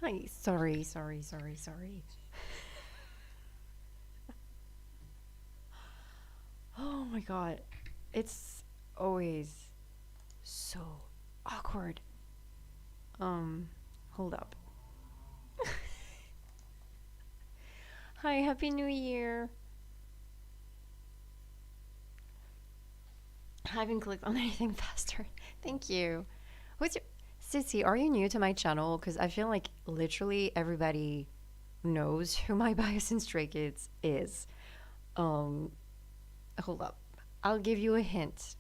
Hi, sorry, sorry, sorry, sorry. Oh my god. It's always so awkward. Um, Hold up. Hi, Happy New Year. I haven't clicked on anything faster. Thank you. What's your Sissy, are you new to my channel? Because I feel like literally everybody knows who my bias in Stray Kids is. Um, Hold up. I'll give you a hint.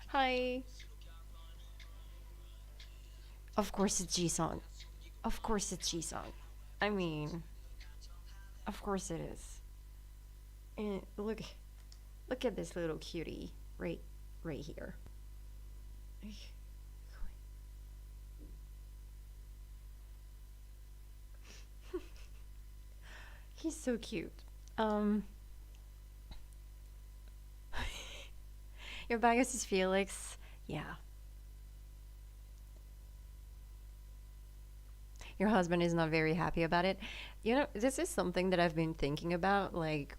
Hi. Of course it's G-Song. Of course it's G-Song. I mean, of course it is. And look at this little cutie right here. He's so cute. Um, your bias is Felix. Yeah. Your husband is not very happy about it. You know, this is something that I've been thinking about. Like,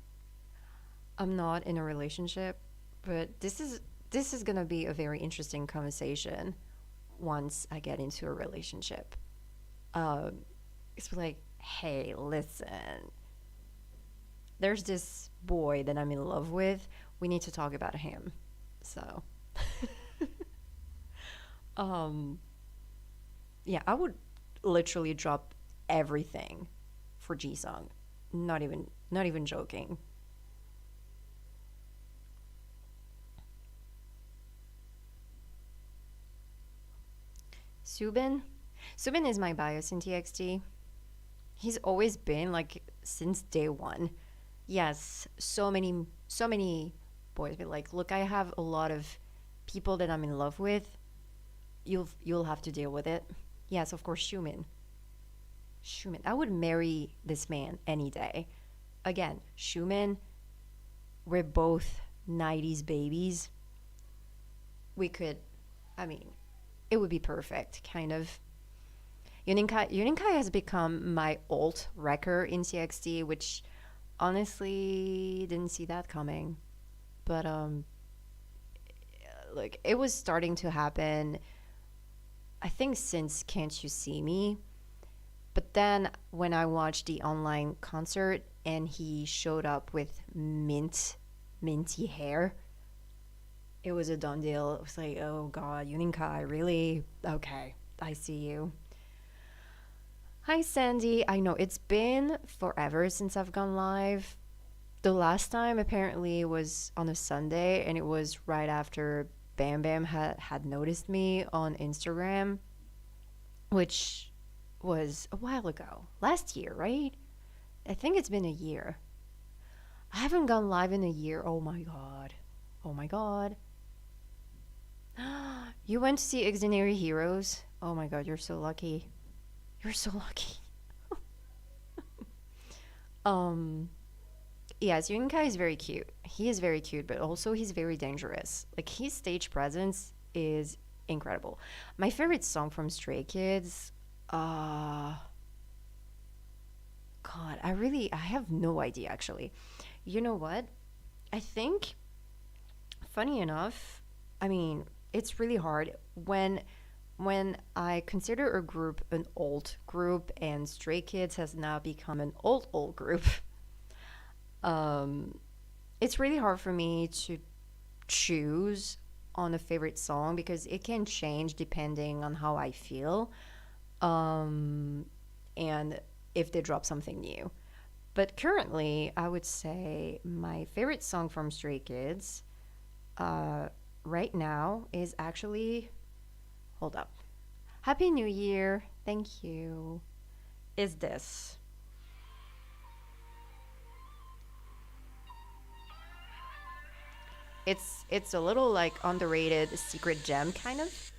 I'm not in a relationship, but this is gonna be a very interesting conversation once I get into a relationship. Um, it's like, hey, listen, there's this boy that I'm in love with. We need to talk about him. So, um, yeah, I would literally drop everything for G Song. Not even joking. Subin, Subin is my bias in TXT. He's always been like since day one. Yes, so many boys be like, look, I have a lot of people that I'm in love with. You'll have to deal with it. Yes, of course, Shumin. Shumin. I would marry this man any day. Again, Shumin, we're both 90s babies. We could, I mean, it would be perfect, kind of. Yuninkai has become my alt wrecker in CXD, which honestly didn't see that coming. But like it was starting to happen. I think since Can't You See Me, but then when I watched the online concert and he showed up with minty hair, it was a done deal. It was like, oh god, Yuninkai, really? Okay, I see you. Hi Sandy, I know it's been forever since I've gone live. The last time apparently was on a Sunday, and it was right after Bam Bam had noticed me on Instagram, which was a while ago. Last year, right? I think it's been a year. I haven't gone live in a year. Oh my god. Oh my god. You went to see Extraordinary Heroes? Oh my god, you're so lucky. You're so lucky. Um, yes, Yunkai is very cute. He is very cute, but also he's very dangerous. Like his stage presence is incredible. My favorite song from Stray Kids, uh God, I have no idea actually. You know what? I think funny enough, I mean, it's really hard when I consider a group an old group and Stray Kids has now become an old group. Um, it's really hard for me to choose on a favorite song because it can change depending on how I feel, um, and if they drop something new. But currently, I would say my favorite song from Stray Kids uh, right now is actually, hold up. Happy New Year. Thank you. Is this. It's a little like underrated secret gem kind of.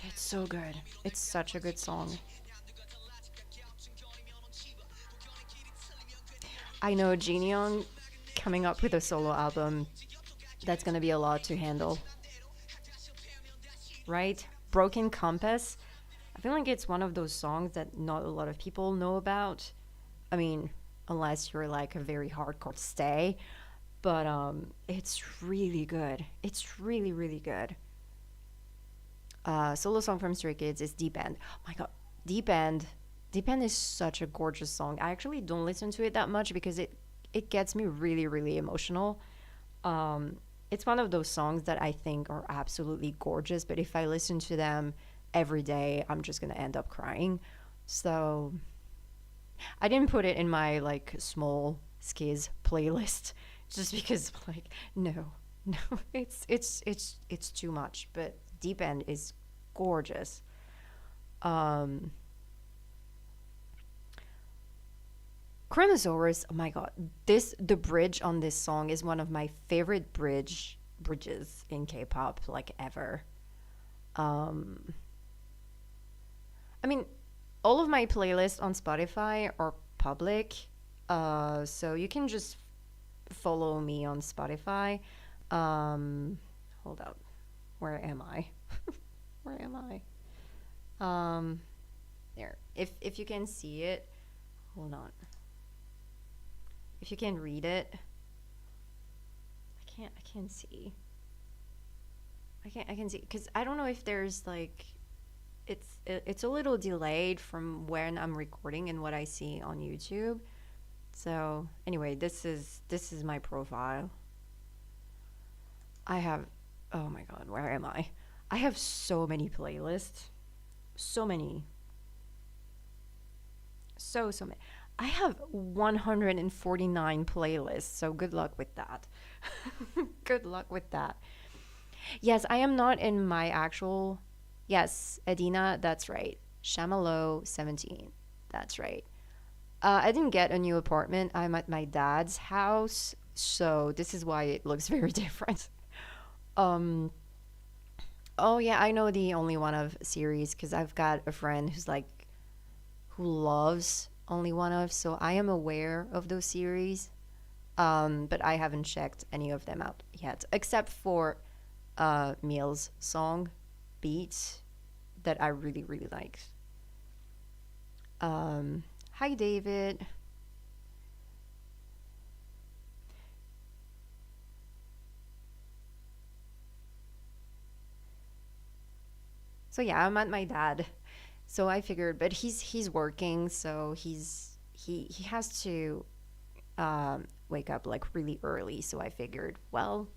It's so good. It's such a good song. I know Jin Young coming up with a solo album, that's gonna be a lot to handle, right? Broken Compass. I feel like it's one of those songs that not a lot of people know about. I mean, unless you're like a very hardcore stay, but it's really good. It's really really good. Solo song from Stray Kids is Deep End. Oh my god, Deep End. Deep End is such a gorgeous song. I actually don't listen to it that much because it gets me really really emotional. Um, it's one of those songs that I think are absolutely gorgeous, but if I listen to them every day, I'm just gonna end up crying. So I didn't put it in my like small skiz playlist just because like no, no, it's too much. But Deep End is gorgeous. Um, Chronosaurus, oh my god, this the bridge on this song is one of my favorite bridges in K-pop like ever. Um, I mean, all of my playlists on Spotify are public, so you can just follow me on Spotify. Um, hold up, where am I? Where am I? Um, there. If you can see it, hold on. If you can read it, I can't see. I can see because I don't know if there's like it's a little delayed from when I'm recording and what I see on YouTube. So anyway, this is my profile. I have oh my god, where am I? I have so many playlists. So many. So many. I have 149 playlists, so good luck with that. Good luck with that. Yes, I am not in my actual. Yes, Edina, that's right. Shamalo 17. That's right. I didn't get a new apartment. I'm at my dad's house, so this is why it looks very different. Um, oh yeah, I know the only one of series because I've got a friend who's like who loves only one of, so I am aware of those series. But I haven't checked any of them out yet, except for Meal's song, Beats, that I really really liked. Hi David. So yeah, I'm at my dad. So I figured, but he's working, so he has to wake up like really early. So I figured, well,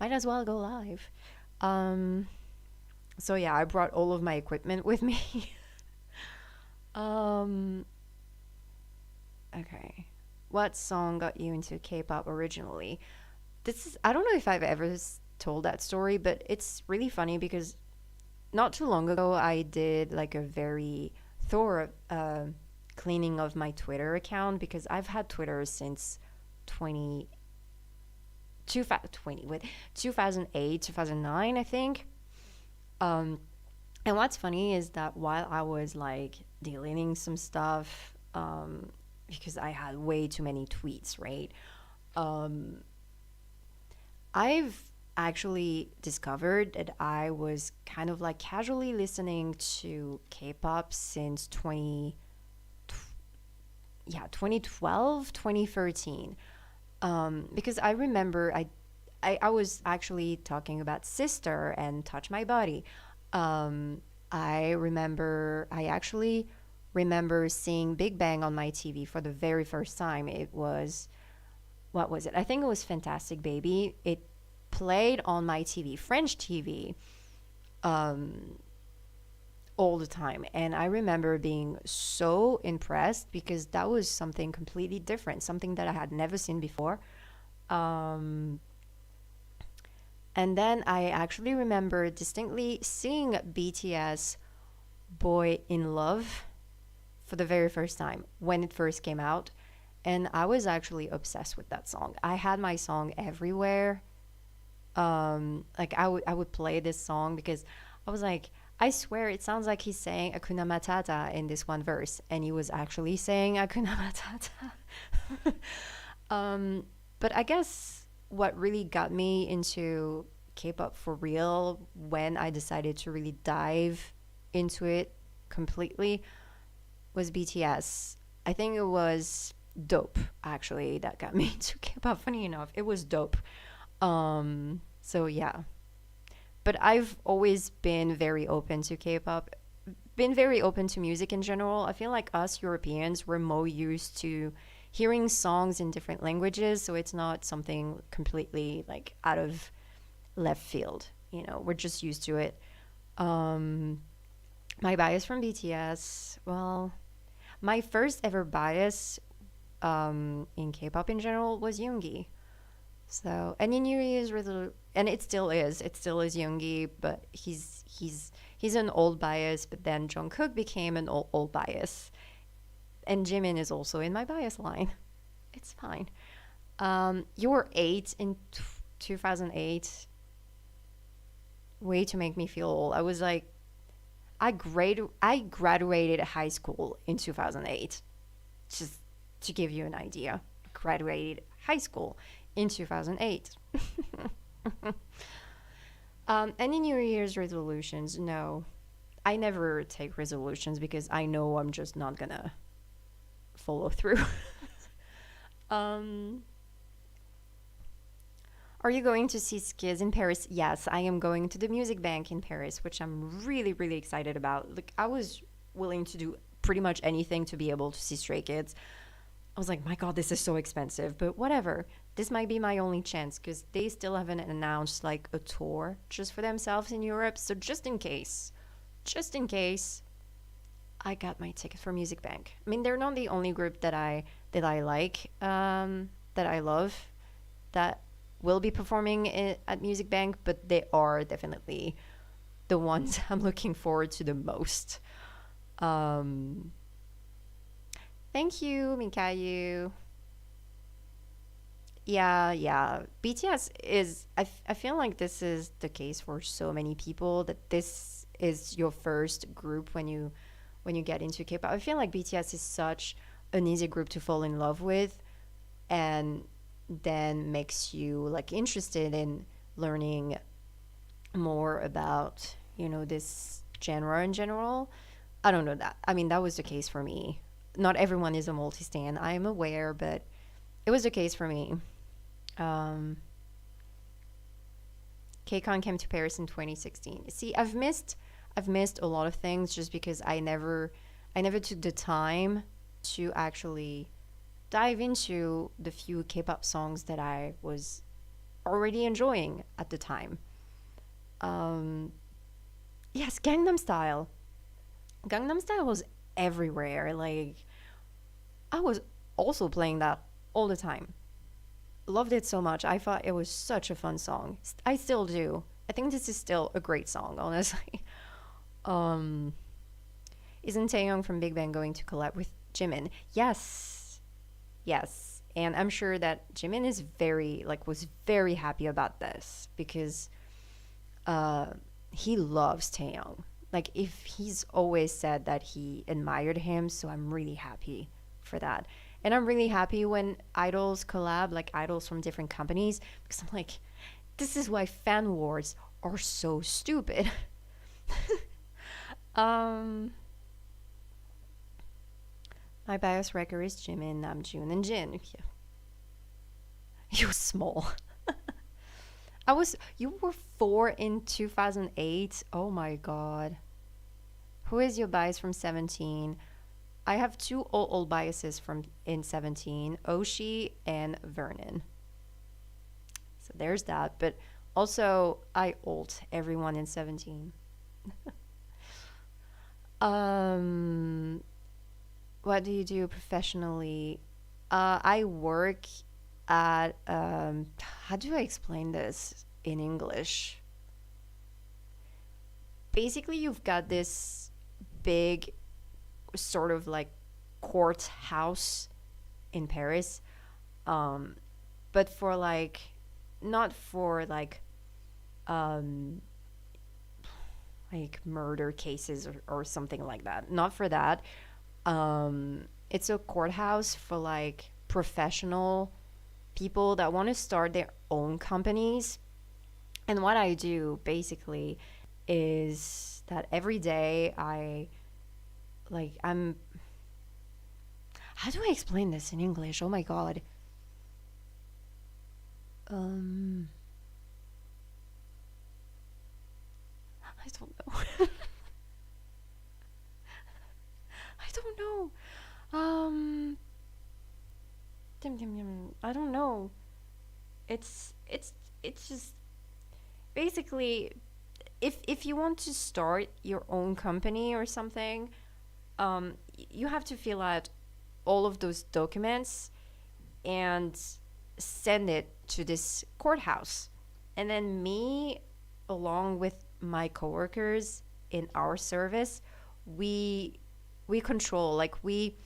might as well go live. Um, so yeah, I brought all of my equipment with me. um, okay, what song got you into K-pop originally? This is I don't know if I've ever told that story, but it's really funny because not too long ago I did like a very thorough cleaning of my Twitter account because I've had Twitter since 20 20 with 2008 2009 I think. um and what's funny is that while I was like deleting some stuff, because I had way too many tweets, right? um I've actually discovered that I was kind of like casually listening to K-pop since 20 yeah 2012 2013. Because I remember I was actually talking about Sister and Touch My Body. um I actually remember seeing Big Bang on my TV for the very first time. It was, what was it? I think it was Fantastic Baby. It played on my TV, French TV, um, all the time. And I remember being so impressed because that was something completely different, something that I had never seen before. Um, and then I actually remember distinctly seeing BTS Boy in Love for the very first time when it first came out. And I was actually obsessed with that song. I had my song everywhere. Like I would play this song because I was like, I swear it sounds like he's saying Akuna Matata in this one verse, and he was actually saying Akuna Matata. um, but I guess what really got me into K-pop for real when I decided to really dive into it completely was BTS. I think it was dope actually that got me into K-pop. Funny enough, it was dope. So yeah, but I've always been very open to K-pop, been very open to music in general. I feel like us Europeans, we're more used to hearing songs in different languages, so it's not something completely like out of left field. You know, we're just used to it. Um, my bias from BTS, well, my first ever bias in K-pop in general was Yoongi. So, and in New Year's resolution, and it still is Yoongi, but he's an old bias. But then Jungkook became an old bias, and Jimin is also in my bias line. It's fine. You were 8 in 2008. Way to make me feel old. I was like, I graduated high school in 2008. Just to give you an idea, graduated high school in 2008. Any New Year's resolutions? No. I never take resolutions because I know I'm just not gonna follow through. um, are you going to see Skids in Paris? Yes, I am going to the Music Bank in Paris, which I'm really, really excited about. Like, I was willing to do pretty much anything to be able to see Stray Kids. I was like, my God, this is so expensive, but whatever. This might be my only chance because they still haven't announced like a tour just for themselves in Europe. So just in case, I got my ticket for Music Bank. I mean, they're not the only group that I like, that I love, that will be performing at Music Bank, but they are definitely the ones I'm looking forward to the most. Um, Thank you, Mikayu. Yeah, yeah. BTS is, I feel like this is the case for so many people that this is your first group when you get into K-pop. I feel like BTS is such an easy group to fall in love with and then makes you like interested in learning more about, this genre in general. I don't know that. I mean, that was the case for me. Not everyone is a multi-stan. I am aware, but it was the case for me. Um, KCON came to Paris in 2016. See, I've missed a lot of things just because I never took the time to actually dive into the few K-pop songs that I was already enjoying at the time. Um, yes, Gangnam Style. Gangnam Style was everywhere. Like, I was also playing that all the time. Loved it so much. I thought it was such a fun song. I still do. I think this is still a great song, honestly. Um, isn't Taeyong from Big Bang going to collab with Jimin? Yes, yes. And I'm sure that Jimin is was very happy about this because uh, he loves Taeyong. Like, if he's always said that he admired him, so I'm really happy for that. And I'm really happy when idols collab, like idols from different companies, because I'm like, this is why fan wars are so stupid. um, my bias wrecker is Jimin, Namjoon, and Jin. Yeah. You're small. You were 4 in 2008. Oh my God. Who is your bias from 17? I have two old biases from in 17, Oshi and Vernon. So there's that. But also, I ult everyone in 17. um, what do you do professionally? I work at, how do I explain this in English? Basically, you've got this big sort of like courthouse in Paris, um, but for like, not for like, um, like murder cases or something like that. Not for that. It's a courthouse for like professional people that want to start their own companies. And what I do basically is that every day I'm how do I explain this in English? Oh my god. Um I don't know. I don't know. Um I don't know. It's it's just basically if you want to start your own company or something, you have to fill out all of those documents and send it to this courthouse. And then me, along with my coworkers in our service, we we control like we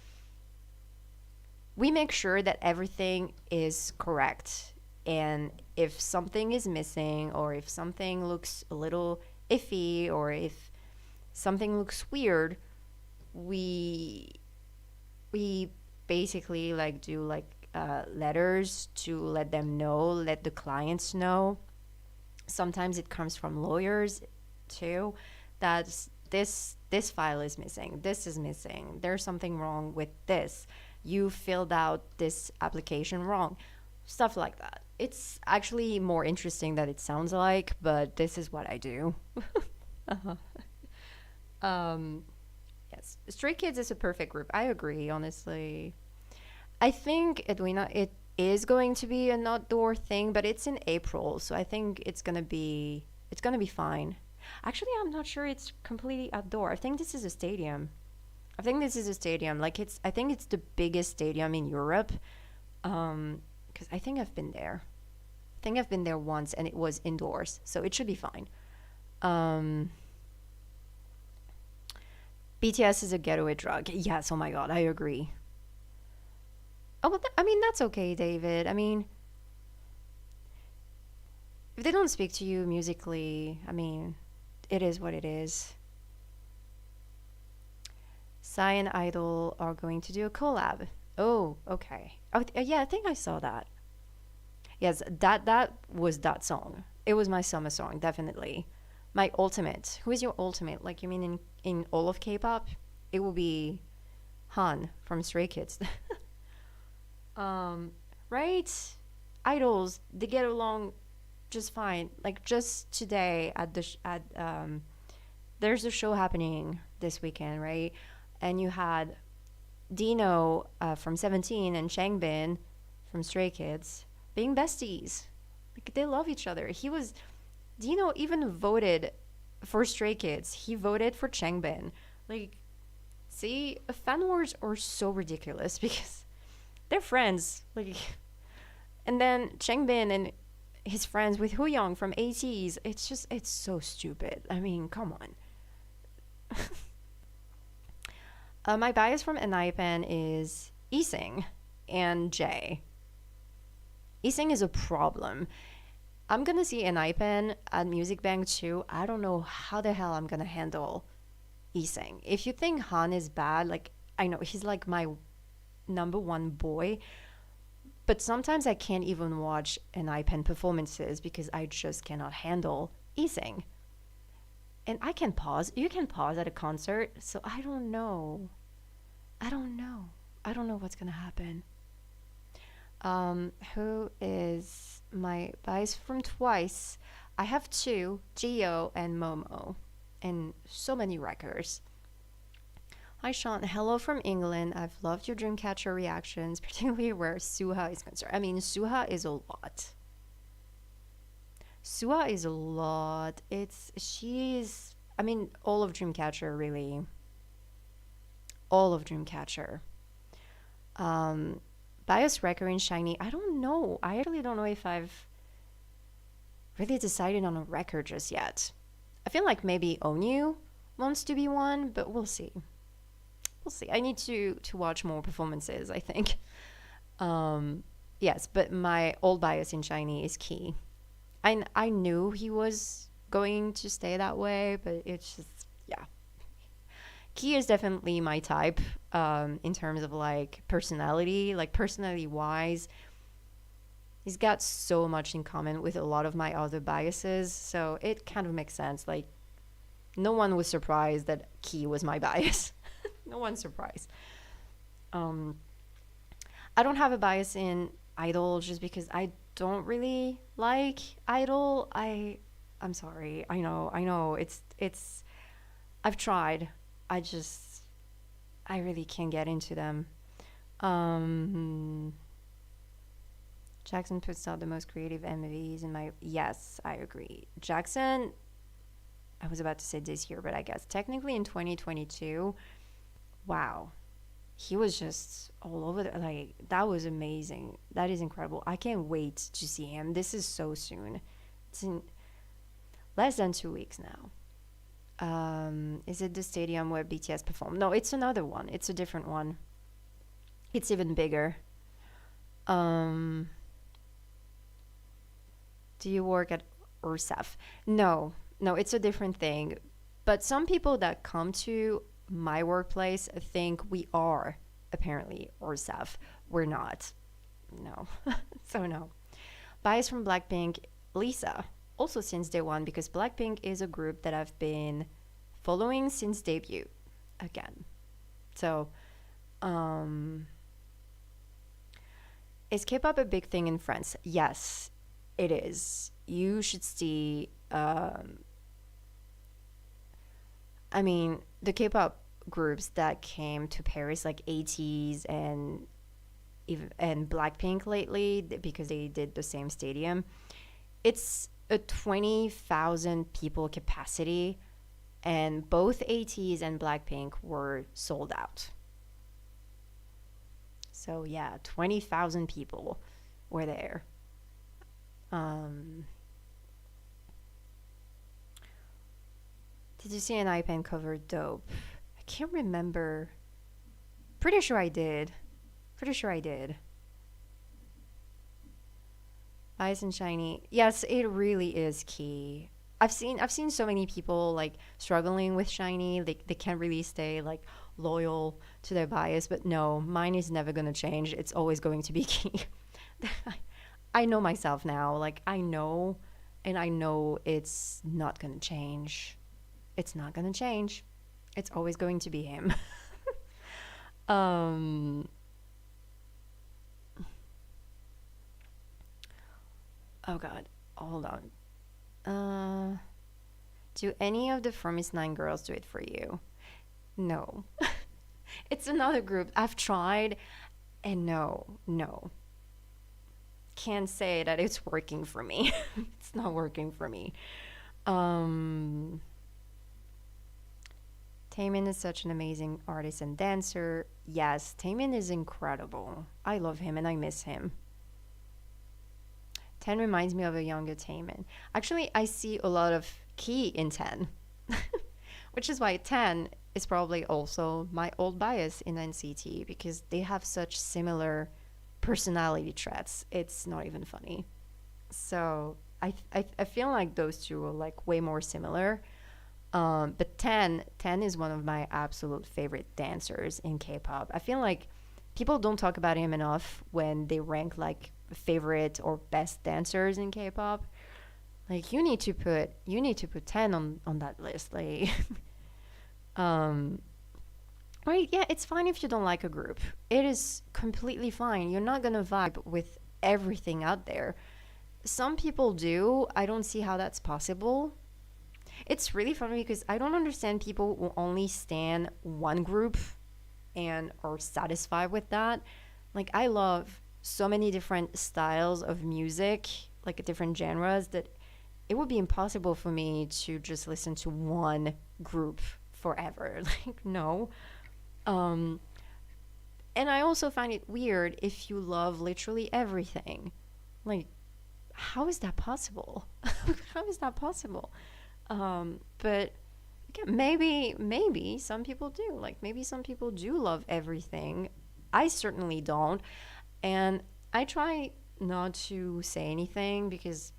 make sure that everything is correct. And if something is missing or if something looks a little iffy or if something looks weird, we we basically like do like letters to let them know, let the clients know. Sometimes it comes from lawyers too, that this file is missing, this is missing, there's something wrong with this, you filled out this application wrong, stuff like that. It's actually more interesting than it sounds like, but this is what I do. Uh-huh. um yes, Stray Kids is a perfect group, I agree, honestly. I think, Edwina, it is going to be an outdoor thing, but it's in April, so I think it's gonna be fine. Actually, I'm not sure it's completely outdoor. I think this is a stadium. I think this is a stadium. Like I think it's the biggest stadium in Europe. Because I think I've been there. I think I've been there once, and it was indoors, so it should be fine. Um, BTS is a getaway drug. Yes. Oh my God, I agree. Oh, well, I mean, that's okay, David. I mean, if they don't speak to you musically, I mean, it is what it is. Psy and Idol are going to do a collab. Oh, okay. Oh, yeah, I think I saw that. Yes, that was that song. It was my summer song, definitely. My ultimate. Who is your ultimate? Like, you mean in all of K-pop? It will be Han from Stray Kids. um, right? Idols, they get along just fine. Like just today at there's a show happening this weekend, right? And you had Dino from 17 and Changbin from Stray Kids being besties. Like they love each other. Dino even voted for Stray Kids. He voted for Changbin. Like, see, fan wars are so ridiculous because they're friends. Like, and then Changbin and his friends with Young from ATEEZ. It's so stupid. I mean, come on. My bias from Enhypen is Ising and Jay. Ising is a problem. I'm gonna see Enhypen at Music Bank too. I don't know how the hell I'm gonna handle Ising. If you think Han is bad, like I know he's like my number one boy, but sometimes I can't even watch Enhypen performances because I just cannot handle Ising. And I can pause. You can pause at a concert, so I don't know. I don't know. I don't know what's gonna happen. Who is my bias from Twice? I have two, Gio and Momo, and so many records. Hi Sean, hello from England. I've loved your Dreamcatcher reactions, particularly where Suha is concerned. I mean, Suha is a lot. Suha is a lot. She's, I mean, all of Dreamcatcher, really. All of Dreamcatcher. Um, Bias Record and Shiny. I don't know. I actually don't know if I've really decided on a record just yet. I feel like maybe Onyu wants to be one, but we'll see. We'll see. I need to watch more performances, I think. Yes, but my old bias in Shiny is Key. I knew he was going to stay that way, but it's just, yeah. Key is definitely my type, in terms of like personality, like personality wise. He's got so much in common with a lot of my other biases, so it kind of makes sense. Like, no one was surprised that Key was my bias. No one's surprised. Um, I don't have a bias in Idol just because I don't really like Idol. I'm sorry. I know. It's. I've tried. I just I really can't get into them. Um, Jackson puts out the most creative MVs in my. Yes, I agree. Jackson. I was about to say this year, but I guess technically in 2022. Wow, he was just all over the, like that was amazing. That is incredible. I can't wait to see him. This is so soon. It's in less than 2 weeks now. Is it the stadium where BTS performed? No, it's another one. It's a different one. It's even bigger. Um, do you work at URSAF? No, no, it's a different thing. But some people that come to my workplace think we are apparently URSAF. We're not. No. So no. Bias from Blackpink, Lisa. Also since day one because Blackpink is a group that I've been following since debut. Again. So, um, is K-pop a big thing in France? Yes, it is. You should see. I mean, the K-pop groups that came to Paris, like ATEEZ and even and Blackpink lately, because they did the same stadium. It's a 20,000 people capacity, and both ATEEZ and Blackpink were sold out. So yeah, 20,000 people were there. Um, did you see an iPen cover? Dope. I can't remember. Pretty sure I did. Pretty sure I did. Ice and shiny. Yes, it really is key. I've seen so many people like struggling with shiny. They can't really stay like loyal to their bias, but no, mine is never gonna change. It's always going to be key. I know myself now. Like I know, and I know it's not gonna change. It's not gonna change. It's always going to be him. um. Oh God. Hold on. Do any of the Firmis Nine girls do it for you? No. It's another group. I've tried, and no, no. Can't say that it's working for me. It's not working for me. Um, Taemin is such an amazing artist and dancer. Yes, Taemin is incredible. I love him and I miss him. 10 reminds me of a younger Taemin. Actually, I see a lot of Key in 10, which is why 10 is probably also my old bias in NCT because they have such similar personality traits. It's not even funny. So I feel like those two are like way more similar. But 10 is one of my absolute favorite dancers in K-pop. I feel like people don't talk about him enough when they rank like favorite or best dancers in K-pop. Like you need to put 10 on that list. Like um right, yeah, it's fine if you don't like a group. It is completely fine. You're not gonna vibe with everything out there. Some people do. I don't see how that's possible. It's really funny because I don't understand people who only stand one group and are satisfied with that. Like I love so many different styles of music, like different genres, that it would be impossible for me to just listen to one group forever. Like no. Um and I also find it weird if you love literally everything. Like how is that possible? How is that possible? But yeah, maybe some people do. Like maybe some people do love everything. I certainly don't. And I try not to say anything because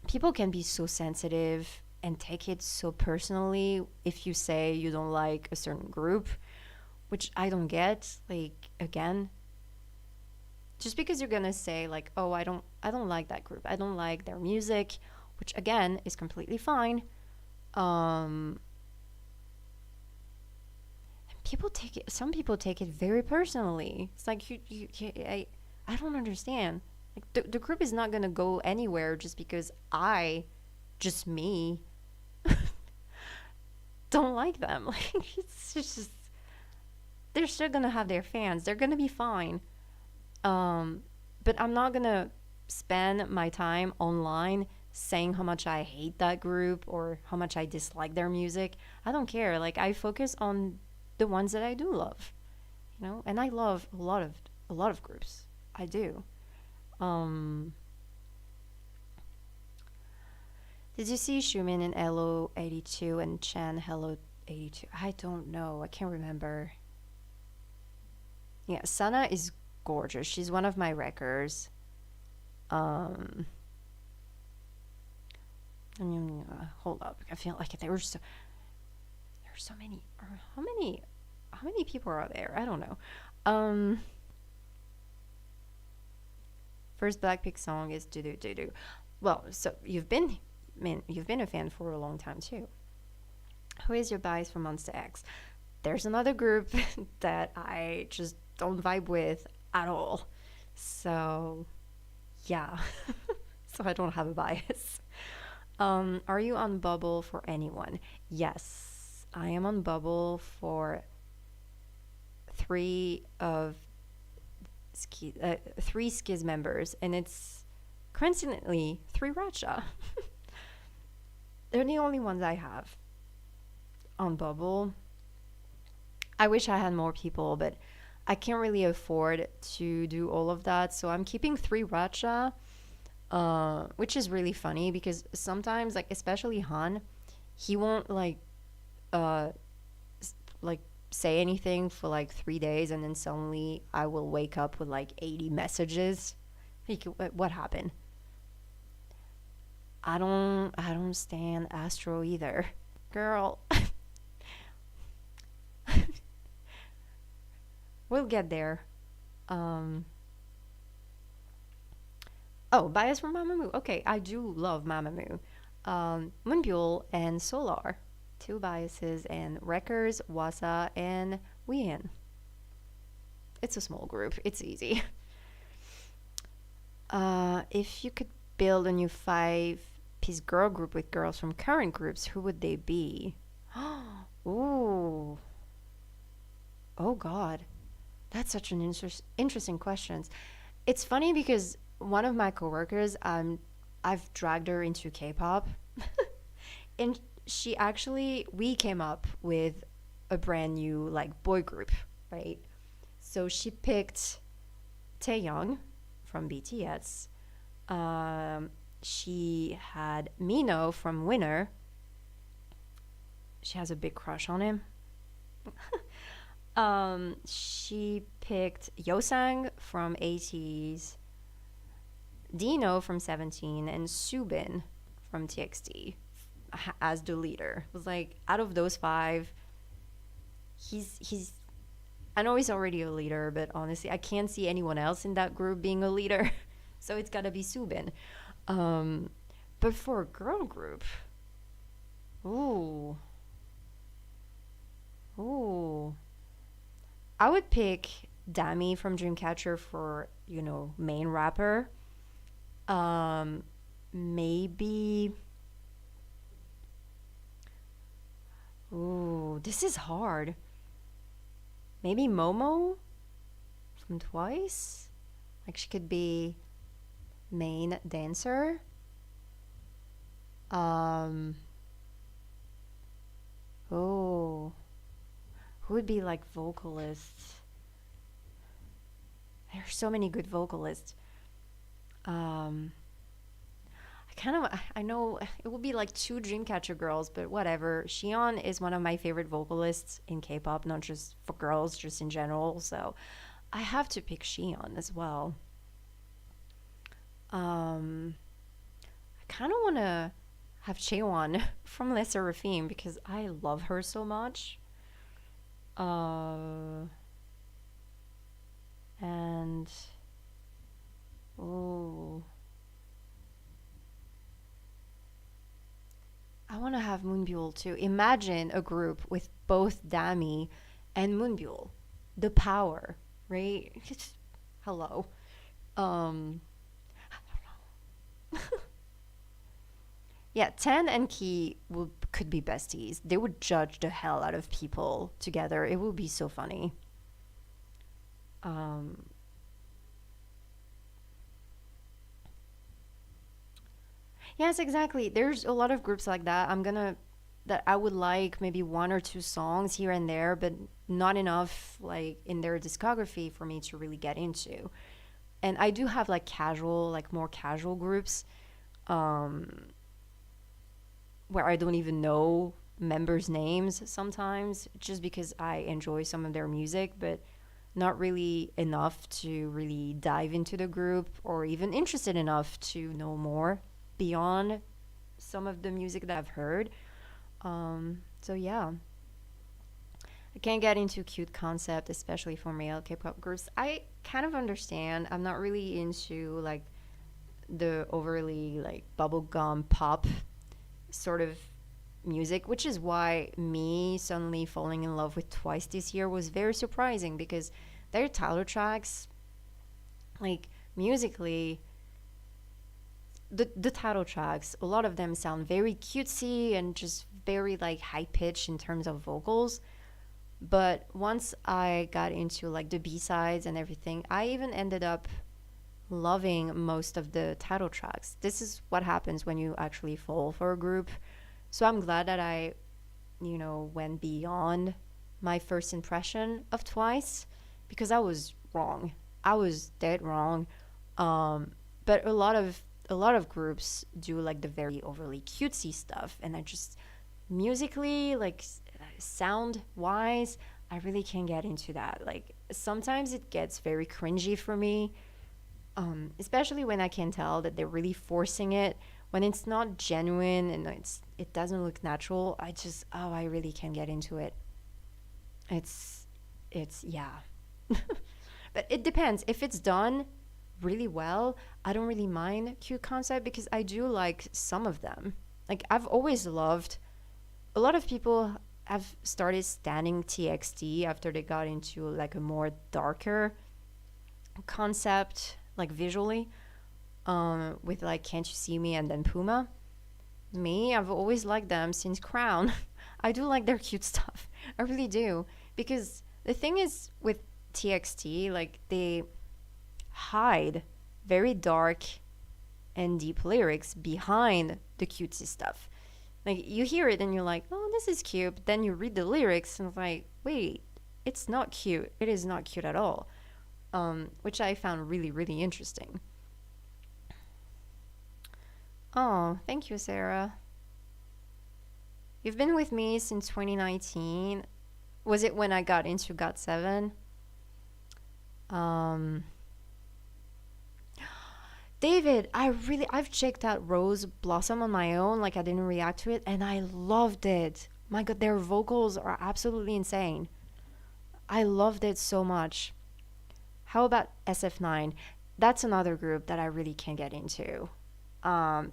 people can be so sensitive and take it so personally if you say you don't like a certain group, which I don't get. Like, again, just because you're gonna say like, "Oh, I don't like that group. I don't like their music," which again is completely fine. Um People take it, some people take it very personally. It's like I don't understand. Like the group is not gonna go anywhere just because just me, don't like them. Like it's just they're still gonna have their fans. They're gonna be fine. Um, but I'm not gonna spend my time online saying how much I hate that group or how much I dislike their music. I don't care. Like I focus on the ones that I do love, and I love a lot of groups. I do. Um, did you see Shumin in Hello 82 and Chan Hello 82? I don't know. I can't remember. Yeah, Sana is gorgeous. She's one of my wreckers. Um, hold up. I feel like there were so many. How many people are there? I don't know. Um, First Blackpink song is do do do do. Well, so you've been a fan for a long time too. Who is your bias for Monster X? There's another group that I just don't vibe with at all. So yeah, so I don't have a bias. Are you on Bubble for anyone? Yes, I am on Bubble for three three Skiz members, and it's coincidentally three Ratcha. They're the only ones I have on Bubble. I wish I had more people, but I can't really afford to do all of that. So I'm keeping three Ratcha, which is really funny because sometimes, like especially Han, he won't uh like say anything for like 3 days, and then suddenly I will wake up with like 80 messages. Like, what happened? I don't stand Astro either, girl. We'll get there. Um, oh, bias from Mamamoo. Okay, I do love Mamamoo. Moonbyul and Solar, two biases, and Wreckers, Wasa, and Wien. It's a small group. It's easy. If you could build a new five-piece girl group with girls from current groups, who would they be? Ooh. Oh God. That's such an interesting question. It's funny because one of my coworkers, I've dragged her into K-pop, and we came up with a brand new like boy group, right? So she picked Taeyoung from BTS. She had Mino from Winner. She has a big crush on him. She picked Yosang from ATEEZ, Dino from 17, and Subin from TXT as the leader. It was like out of those five, he's. I know he's already a leader, but honestly, I can't see anyone else in that group being a leader, so it's gotta be Subin. Um, but for a girl group, ooh, ooh. I would pick Dami from Dreamcatcher for, main rapper. Um, Maybe. Ooh, this is hard. Maybe Momo from Twice? Like she could be main dancer. Um, oh, who would be like vocalists? There are so many good vocalists. Um, I know it will be like two Dreamcatcher girls, but whatever. Xion is one of my favorite vocalists in K-pop, not just for girls, just in general. So I have to pick Xion as well. Um, I kind of want to have Chaewon from Les Seraphim because I love her so much. Uh, and oh, I want to have Moonbyul too. Imagine a group with both Dami and Moonbyul. The power, right? Hello. Um, yeah, Ten and Key could be besties. They would judge the hell out of people together. It would be so funny. Um, yes, exactly. There's a lot of groups like that. That I would like maybe one or two songs here and there, but not enough like in their discography for me to really get into. And I do have like casual, like more casual groups, um, where I don't even know members' names sometimes, just because I enjoy some of their music, but not really enough to really dive into the group or even interested enough to know more beyond some of the music that I've heard. So yeah, I can't get into cute concept, especially for male K-pop groups. I kind of understand. I'm not really into like the overly like bubblegum pop sort of music, which is why me suddenly falling in love with Twice this year was very surprising because their title tracks, like musically, the title tracks, a lot of them sound very cutesy and just very like high pitched in terms of vocals. But once I got into like the B sides and everything, I even ended up loving most of the title tracks. This is what happens when you actually fall for a group. So I'm glad that I, went beyond my first impression of Twice because I was wrong. I was dead wrong. But a lot of groups do like the very overly cutesy stuff, and I just musically like sound wise, I really can't get into that. Like sometimes it gets very cringy for me, especially when I can tell that they're really forcing it. When it's not genuine and it doesn't look natural, I really can't get into it. It's it's yeah. But it depends. If it's done really well, I don't really mind cute concept because I do like some of them. Like I've always loved a lot of people have started standing TXT after they got into like a more darker concept, like visually, with like Can't You See Me and then Puma. Me, I've always liked them since Crown. I do like their cute stuff. I really do. Because the thing is with TXT, like they hide very dark and deep lyrics behind the cutesy stuff. Like you hear it and you're like, oh, this is cute. But then you read the lyrics and it's like, wait, it's not cute. It is not cute at all. Which I found really, really interesting. Oh, thank you, Sarah. You've been with me since 2019. Was it when I got into Got 7? Um, David, I've checked out Rose Blossom on my own, like I didn't react to it, and I loved it. My God, their vocals are absolutely insane. I loved it so much. How about SF9? That's another group that I really can't get into. Um,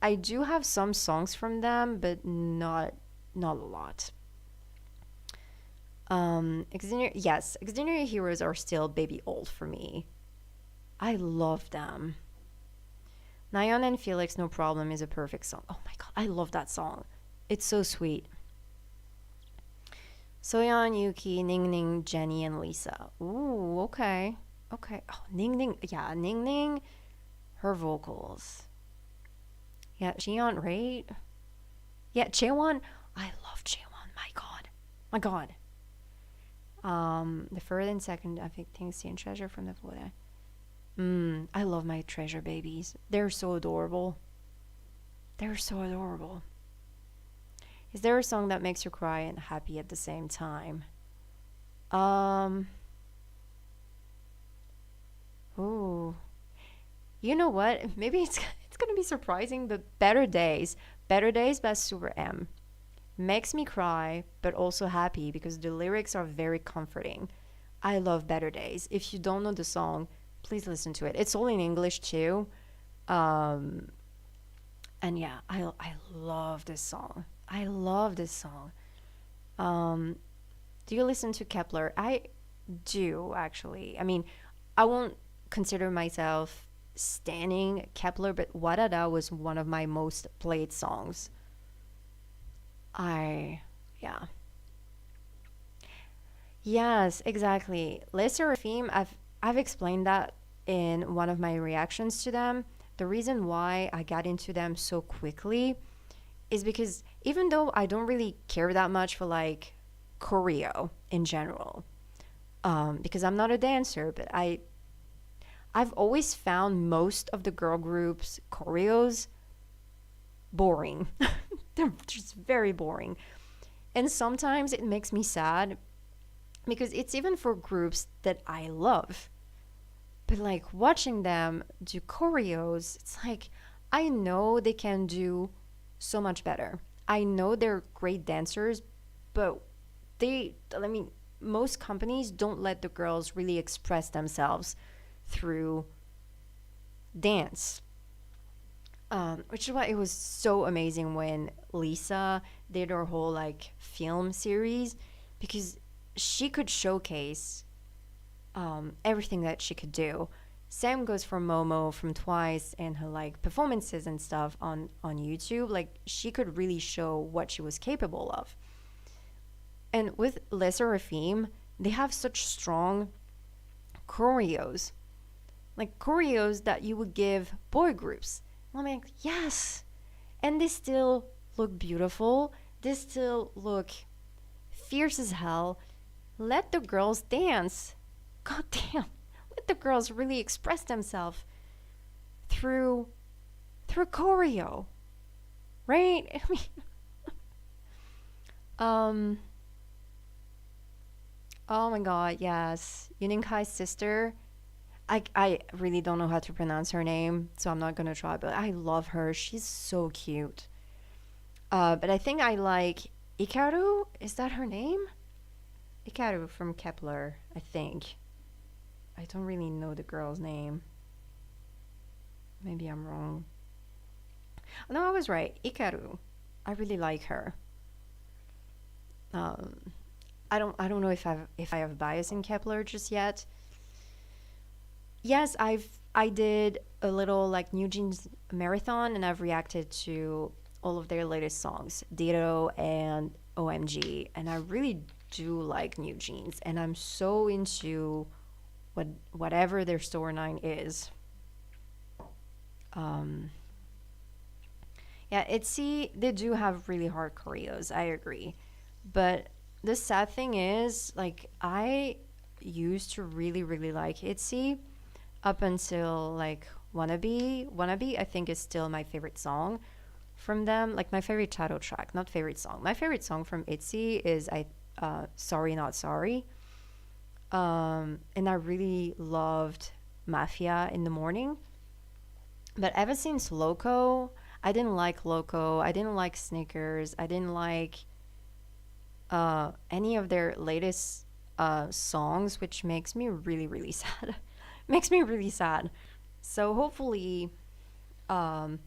I do have some songs from them, but not a lot. Yes, Extraordinary Heroes are still baby old for me. I love them. Nayeon and Felix, No Problem is a perfect song. Oh my god, I love that song. It's so sweet. Soyeon, Yuki, Ning Ning, Jenny, and Lisa. Ooh, okay. Okay. Oh, Ning Ning. Yeah, Ning Ning, her vocals. Yeah, Cheon, right? Yeah, Chaewon. I love Chaewon. My god. My god. The third and second, I think, Tangsy and Treasure from the Voda. I love my treasure babies. They're so adorable. They're so adorable. Is there a song that makes you cry and happy at the same time? Um, Ooh. You know what? Maybe it's it's gonna be surprising, but Better Days by Super M makes me cry, but also happy because the lyrics are very comforting. I love Better Days. If you don't know the song, please listen to it. It's all in English too. Um, and yeah, I love this song. I love this song. Um, do you listen to Kepler? I do actually. I mean, I won't consider myself standing Kepler, but Wadada was one of my most played songs. I, yeah. Yes, exactly. Lesser theme, I've explained that in one of my reactions to them. The reason why I got into them so quickly is because even though I don't really care that much for like choreo in general, because I'm not a dancer, but I've always found most of the girl groups choreos boring. They're just very boring. And sometimes it makes me sad because it's even for groups that I love. But like watching them do choreos, it's like I know they can do so much better. I know they're great dancers, but I mean, most companies don't let the girls really express themselves through dance. Which is why it was so amazing when Lisa did her whole like film series because she could showcase everything that she could do. Same goes for Momo from Twice and her like performances and stuff on YouTube. Like she could really show what she was capable of. And with Lesser Rafim, they have such strong choreos, like choreos that you would give boy groups. I'm like, yes, and they still look beautiful. They still look fierce as hell. Let the girls dance. God damn. Let the girls really express themselves through choreo, right? I mean, um, oh my god, yes. Yunin sister. I really don't know how to pronounce her name, so I'm not gonna try, but I love her. She's so cute. But I think I like Ikaru. Is that her name? Ikaru from Kepler, I think. I don't really know the girl's name. Maybe I'm wrong. No, I was right. Ikaru. I really like her. Um, I don't know if I have bias in Kepler just yet. Yes, I did a little like New Jeans marathon and I've reacted to all of their latest songs, Ditto and OMG, and I really do like New Jeans and I'm so into whatever their storyline is. Um yeah, ITZY they do have really hard choreos, I agree. But the sad thing is like I used to really like ITZY up until like Wannabe I think is still my favorite song from them, like my favorite title track, not favorite song. My favorite song from ITZY is I Sorry Not Sorry. And I really loved Mafia in the Morning, but ever since Loco, I didn't like Loco, I didn't like Snickers, I didn't like any of their latest songs, which makes me really sad. Makes me really sad. So um,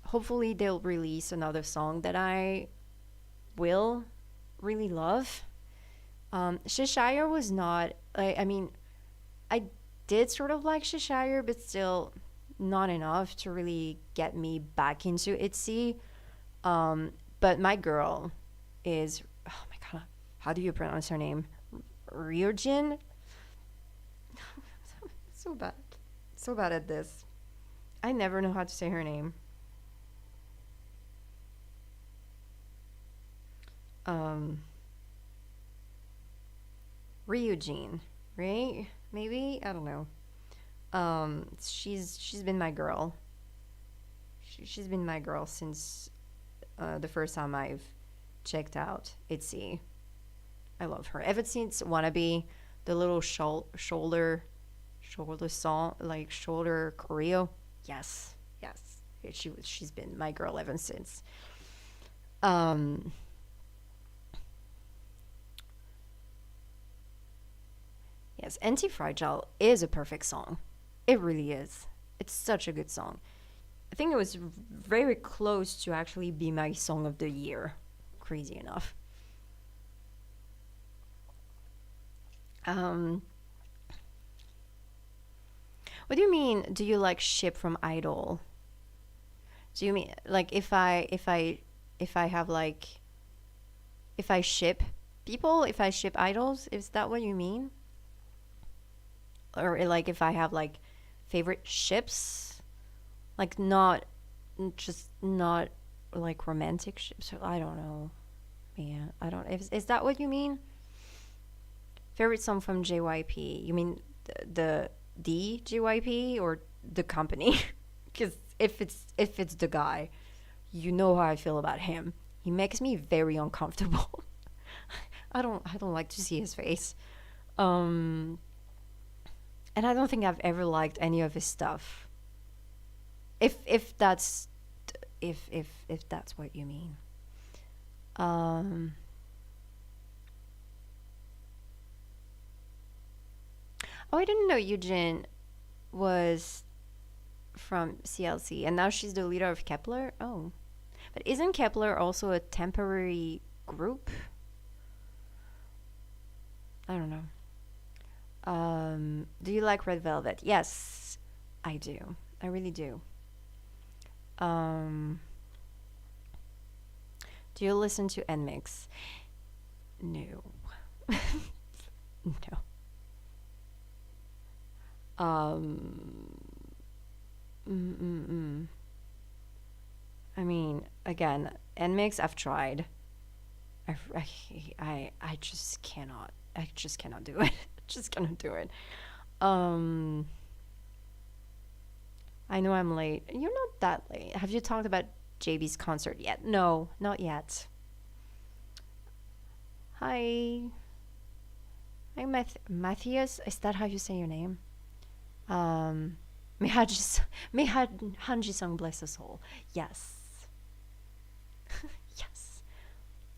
hopefully they'll release another song that I will really love. Cheshire was not. I mean, I did sort of like Cheshire, but still not enough to really get me back into ITZY. But my girl is. Oh my god, how do you pronounce her name? Ryojin. So bad. So bad at this. I never know how to say her name. Um, Ryujin, right? Maybe I don't know. She's been my girl. She's been my girl since the first time I've checked out ITZY. I love her. Ever since Wannabe, the little shoulder song, like shoulder choreo. Yes, yes. She's been my girl ever since. Um, yes, Anti-Fragile is a perfect song. It really is. It's such a good song. I think it was very close to actually be my song of the year. Crazy enough. Um, what do you mean? Do you like ship from Idol? Do you mean like if I have like if I ship people, if I ship idols? Is that what you mean? Or like if I have like favorite ships? Like not just not like romantic ships. I don't know. Man, I don't. Is that what you mean? Favorite song from JYP? You mean the JYP or the company? Because if it's the guy, you know how I feel about him. He makes me very uncomfortable. I don't like to see his face. Um, and I don't think I've ever liked any of his stuff. If that's if that's what you mean. Um, oh, I didn't know Eugene was from CLC, and now she's the leader of Kepler. Oh, but isn't Kepler also a temporary group? I don't know. Do you like Red Velvet? Yes, I do. I really do. Um, do you listen to NMIX? No. No. Um, mm, mm, mm. I mean, again, NMIX I've tried. I, I, I just cannot. I just cannot do it. Just cannot do it. Um, I know I'm late. You're not that late. Have you talked about JB's concert yet? No, not yet. Hi. Hi, Matthias. Is that how you say your name? Um, may Hanji Sung bless us all. Yes. Yes.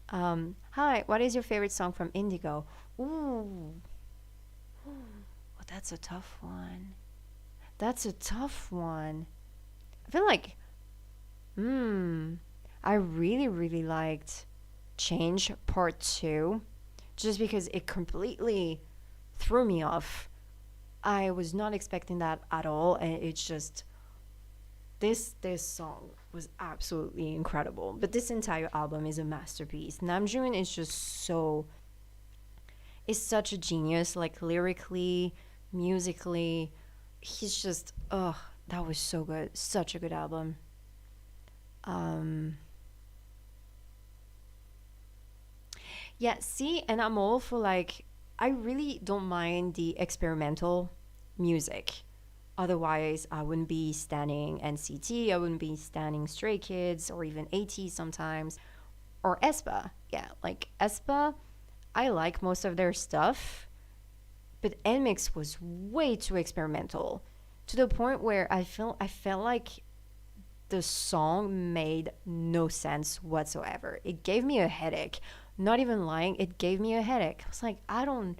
Hi, what is your favorite song from Indigo? Ooh. Oh, that's a tough one. That's a tough one. I feel like, hmm, I really, really liked Change Part 2 just because it completely threw me off. I was not expecting that at all, and it's just this song was absolutely incredible. But this entire album is a masterpiece. Namjoon is just so is such a genius, like lyrically, musically. He's just that was so good. Such a good album. Um yeah, see, and I'm all for like I really don't mind the experimental music. Otherwise, I wouldn't be standing NCT, I wouldn't be standing Stray Kids or even AT sometimes or aespa. Yeah, like aespa, I like most of their stuff, but NMIX was way too experimental to the point where I felt like the song made no sense whatsoever. It gave me a headache. Not even lying, it gave me a headache. I was like, I don't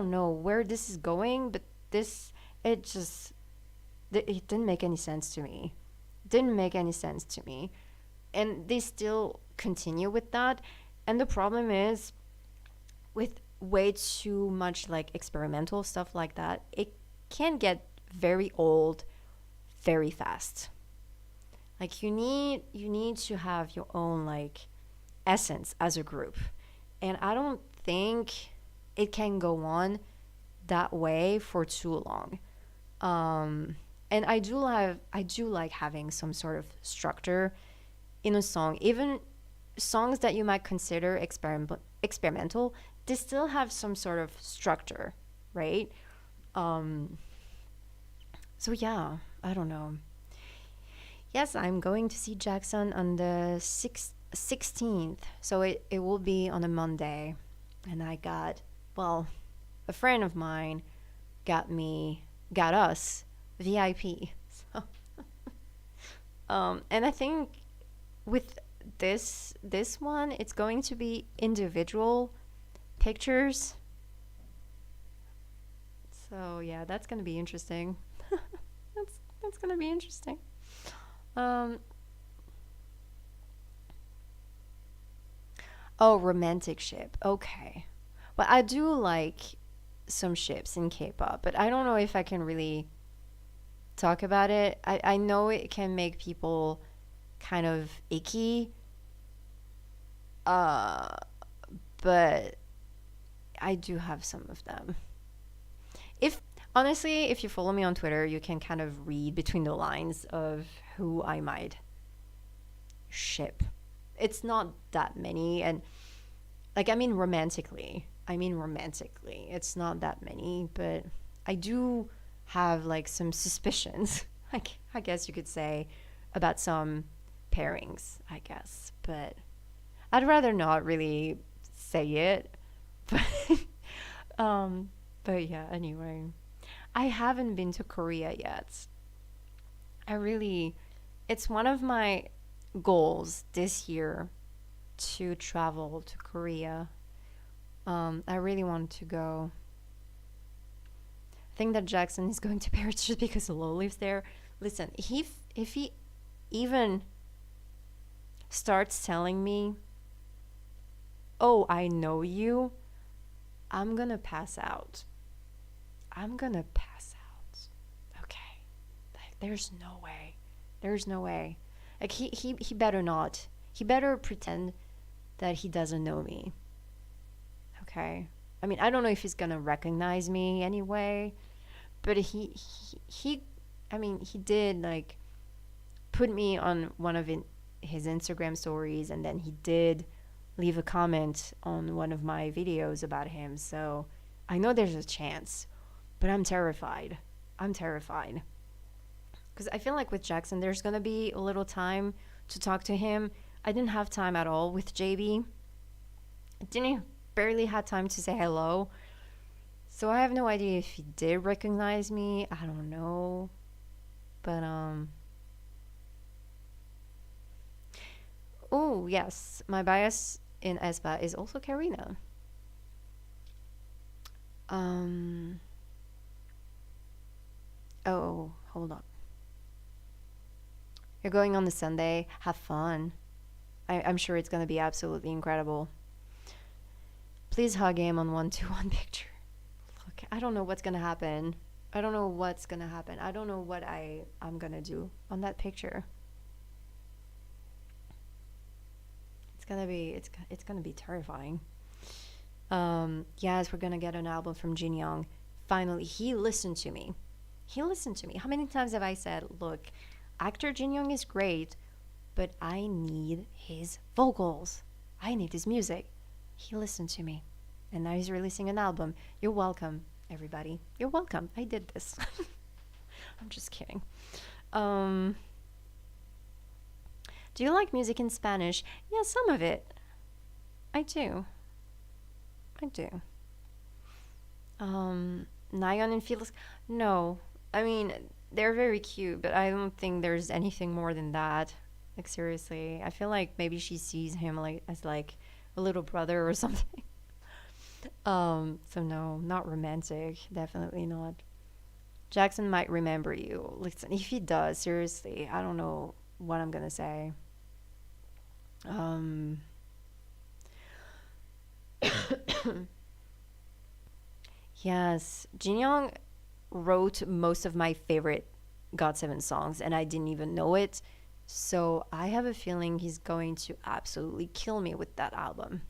know where this is going, but this it just it didn't make any sense to me. Didn't make any sense to me. And they still continue with that. And the problem is with way too much like experimental stuff like that, it can get very old very fast. Like you need to have your own like essence as a group. And I don't think it can go on that way for too long. And I do like having some sort of structure in a song. Even songs that you might consider experimental, they still have some sort of structure, right? Um, so yeah, I don't know. Yes, I'm going to see Jackson on the 16th. So it will be on a Monday. And I got, well, a friend of mine got us VIP. So And I think with this one, it's going to be individual pictures. So yeah, that's gonna be interesting. That's gonna be interesting. Um, oh, romantic ship. Okay. Well, I do like some ships in K-pop, but I don't know if I can really talk about it. I know it can make people kind of icky, uh, but I do have some of them. If honestly, if you follow me on Twitter, you can kind of read between the lines of who I might ship. It's not that many, and like I mean romantically. It's not that many, but I do have like some suspicions. Like I guess you could say about some pairings, I guess, but I'd rather not really say it. But but yeah, anyway. I haven't been to Korea yet. I really it's one of my goals this year to travel to Korea. I really want to go. I think that Jackson is going to Paris just because Lo lives there. Listen, if he even starts telling me, "Oh, I know you," I'm gonna pass out. I'm gonna pass out. Okay, like, there's no way. There's no way. Like he better not. He better pretend that he doesn't know me. Okay. I mean, I don't know if he's gonna recognize me anyway, but he I mean, he did like put me on one of his Instagram stories, and then he did leave a comment on one of my videos about him. So I know there's a chance, but I'm terrified. I'm terrified because I feel like with Jackson, there's gonna be a little time to talk to him. I didn't have time at all with JB. I didn't barely had time to say hello. So I have no idea if he did recognize me. I don't know. But oh yes, my bias in Espa is also Karina. Um oh, hold on. You're going on the Sunday. Have fun. I'm sure it's gonna be absolutely incredible. Please hug him on 1-to-1 picture. Look, I don't know what's gonna happen. I don't know what's gonna happen. I don't know what I'm gonna do on that picture. It's gonna be terrifying. Yes, we're gonna get an album from Jin Young. Finally, he listened to me. He listened to me. How many times have I said, "Look, actor Jin Young is great, but I need his vocals. I need his music." He listened to me, and now he's releasing an album. You're welcome, everybody. You're welcome. I did this. I'm just kidding. Um, do you like music in Spanish? Yeah, some of it. I do. I do. Nyan and Felix. No, I mean they're very cute, but I don't think there's anything more than that. Like seriously, I feel like maybe she sees him like as like a little brother or something. So no, not romantic. Definitely not. Jackson might remember you. Listen, if he does, seriously, I don't know what I'm gonna say. Um, yes, Jin Young wrote most of my favorite GOT7 songs, and I didn't even know it. So I have a feeling he's going to absolutely kill me with that album.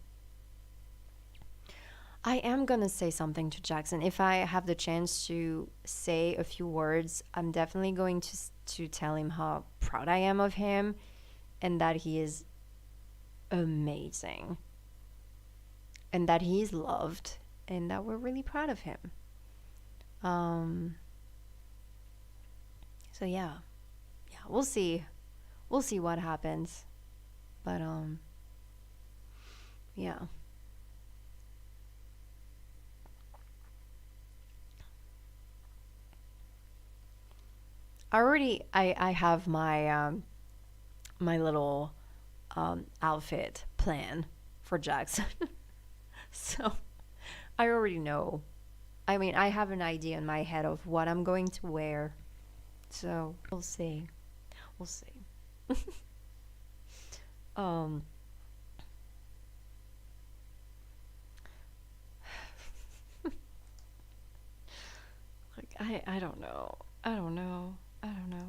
I am gonna say something to Jackson. If I have the chance to say a few words, I'm definitely going to tell him how proud I am of him and that he is amazing and that he is loved and that we're really proud of him. Um, so yeah, we'll see. We'll see what happens. But yeah. I have my my little outfit plan for Jackson. So I already know. I mean, I have an idea in my head of what I'm going to wear. So we'll see. We'll see. um, like I don't know. I don't know. I don't know.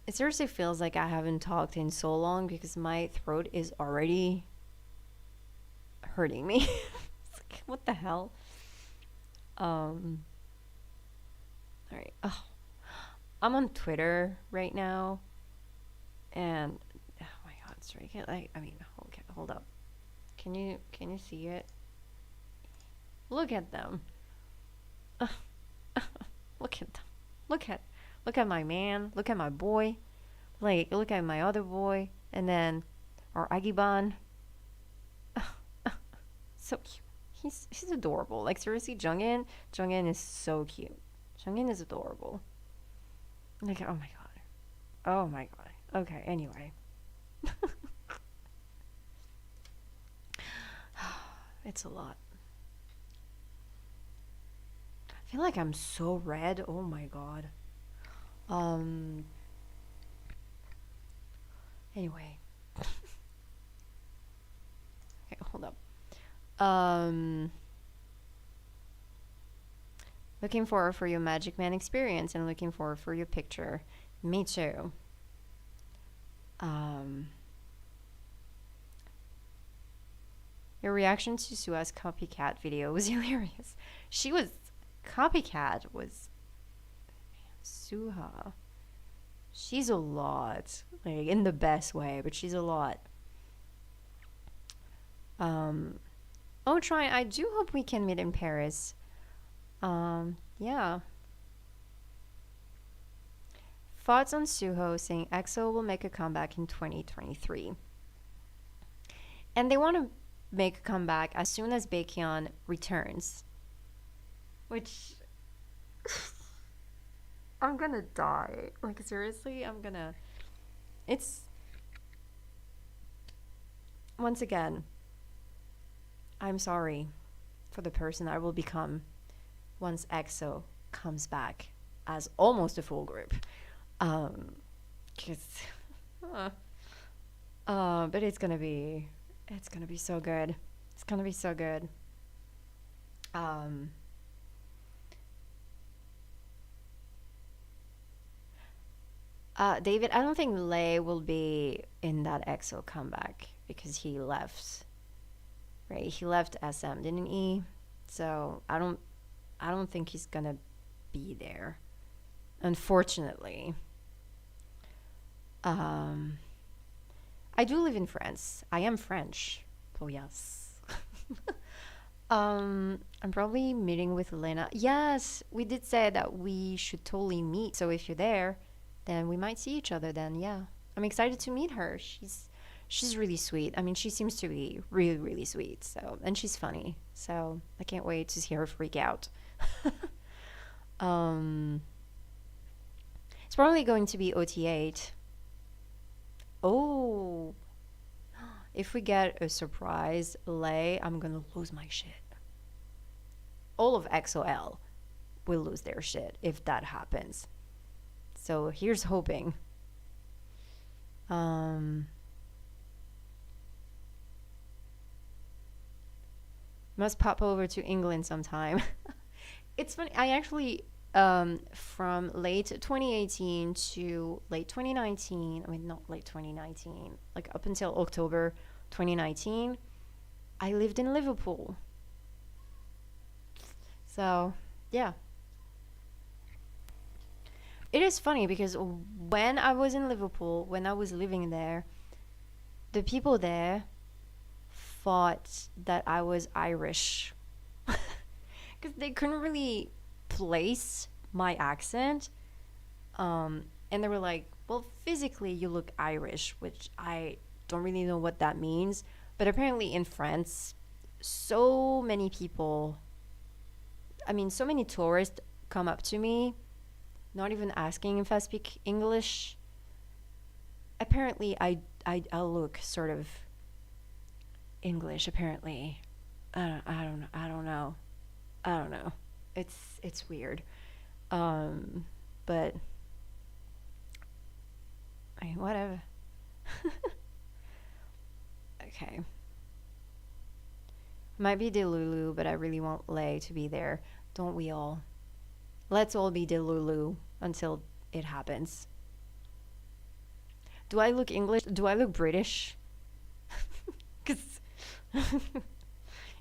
It seriously feels like I haven't talked in so long because my throat is already hurting me. It's like, what the hell? Um, all right. Oh, I'm on Twitter right now, and oh my god, sorry. I mean, okay, hold up. Can you see it? Look at them. Look at them. Look at look at my man. Look at my boy. Like look at my other boy, and then our Agiban. So cute. He's adorable. Like seriously, Jungin is so cute. Jungin is adorable. Like oh my god. Oh my god. Okay. Anyway, it's a lot. I feel like I'm so red. Oh my god. Um. Anyway. Okay. Hold up. Um. Looking forward for your Magic Man experience and looking forward for your picture. Me too. Um. Your reaction to Sua's copycat video was hilarious. She was copycat was Suha. She's a lot, like in the best way, but she's a lot. Um, oh, try. I do hope we can meet in Paris. Yeah. Thoughts on Suho saying EXO will make a comeback in 2023, and they want to make a comeback as soon as Baekhyun returns, which I'm gonna die. Like seriously, I'm gonna. It's once again. I'm sorry for the person I will become once EXO comes back as almost a full group. Um, 'cause, uh, but it's gonna be so good. It's gonna be so good. Um, David, I don't think Lay will be in that EXO comeback because he left. Right, he left SM, didn't he? So I don't think he's gonna be there. Unfortunately. Um, I do live in France. I am French. Oh yes. I'm probably meeting with Lena. Yes, we did say that we should totally meet. So if you're there, then we might see each other then. Yeah. I'm excited to meet her. She's really sweet. I mean, she seems to be really really sweet. So, and she's funny. So, I can't wait to see her freak out. um it's probably going to be OT8. Oh, if we get a surprise Lay, I'm going to lose my shit. All of XOL will lose their shit if that happens. So here's hoping. Um, must pop over to England sometime. It's funny. I actually, from late 2018 to late 2019, I mean, not late 2019, like up until October 2019, I lived in Liverpool. So, yeah. It is funny because when I was in Liverpool, when I was living there, the people there thought that I was Irish because they couldn't really place my accent. And they were like, well, physically you look Irish, which I don't really know what that means. But apparently in France, so many people, I mean, so many tourists come up to me, not even asking if I speak English. Apparently, I look sort of English. Apparently, I don't know. I don't know. It's weird. Um, but I mean, whatever. Okay, might be Delulu, but I really want Lay to be there. Don't we all? Let's all be Delulu until it happens. Do I look English? Do I look British? Because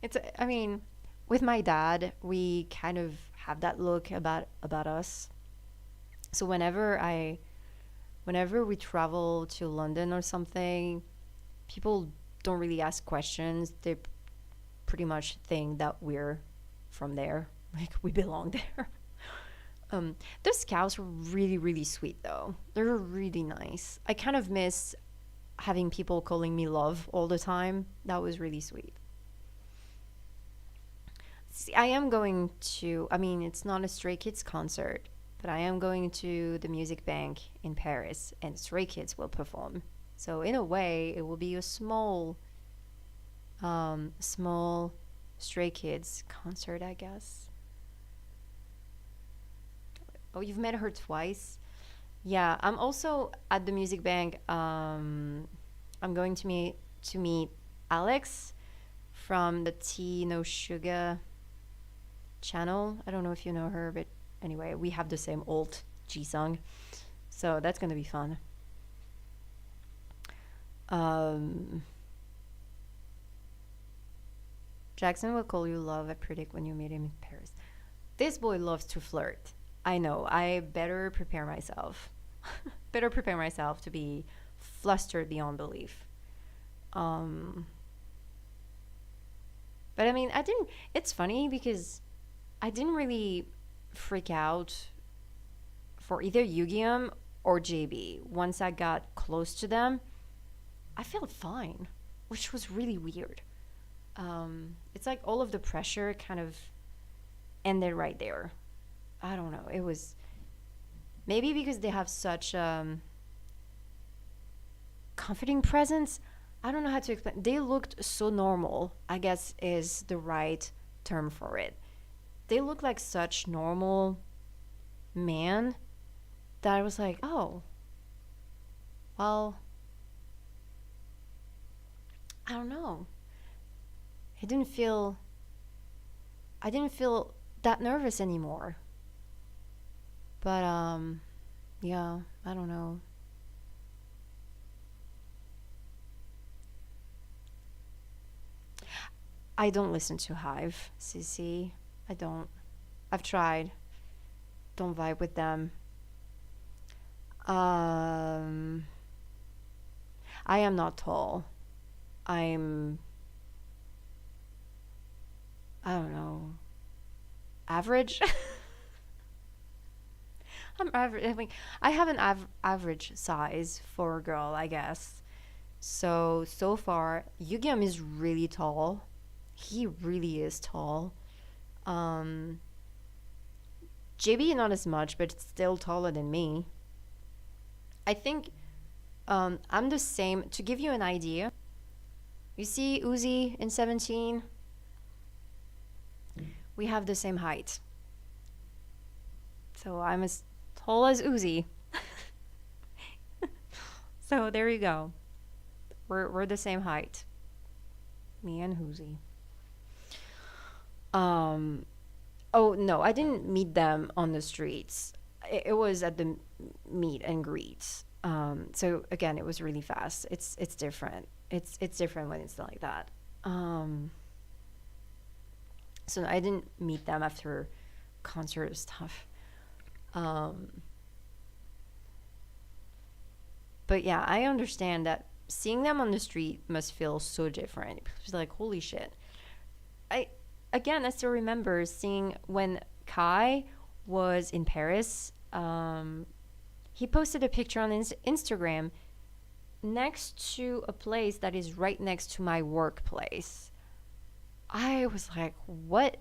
it's, I mean, with my dad, we kind of have that look about us. So whenever we travel to London or something, people don't really ask questions. They pretty much think that we're from there, like we belong there. Those cows were really, really sweet though. They're really nice. I kind of miss having people calling me love all the time. That was really sweet. See, I am going to, I mean, it's not a Stray Kids concert, but I am going to the Music Bank in Paris and Stray Kids will perform. So in a way, it will be a small Stray Kids concert, I guess. Oh, you've met her twice? Yeah, I'm also at the Music Bank. I'm going to meet Alex from the Tea No Sugar channel. I don't know if you know her, but anyway, we have the same old G song, so that's gonna be fun. Um, Jackson will call you love. I predict when you meet him in Paris. This boy loves to flirt. I know. I better prepare myself. Better prepare myself to be flustered beyond belief. Um, but I mean, I didn't. It's funny because I didn't really freak out for either Yugium or JB. Once I got close to them, I felt fine, which was really weird. It's like all of the pressure kind of ended right there. I don't know. It was maybe because they have such comforting presence. I don't know how to explain. They looked so normal, I guess is the right term for it. They look like such normal man that I was like, oh, well, I don't know. I didn't feel I didn't feel that nervous anymore. But yeah, I don't know. I don't listen to Hive, CC. I don't. I've tried. Don't vibe with them. Um I am not tall. I'm I don't know, average. I'm average. I mean, I have an average size for a girl, I guess. So far, Yugyeom is really tall. He really is tall. Um, JB not as much, but still taller than me. I think I'm the same. To give you an idea, you see Uzi in 17. We have the same height. So I'm as tall as Uzi. So there you go. We're the same height. Me and Uzi. Um oh no, I didn't meet them on the streets. It was at the meet and greet. So again, it was really fast. It's different. It's different when it's like that. Um so I didn't meet them after concert stuff. Um But yeah, I understand that seeing them on the street must feel so different. It's like, holy shit. I Again, I still remember seeing when Kai was in Paris. He posted a picture on Instagram next to a place that is right next to my workplace. I was like, what?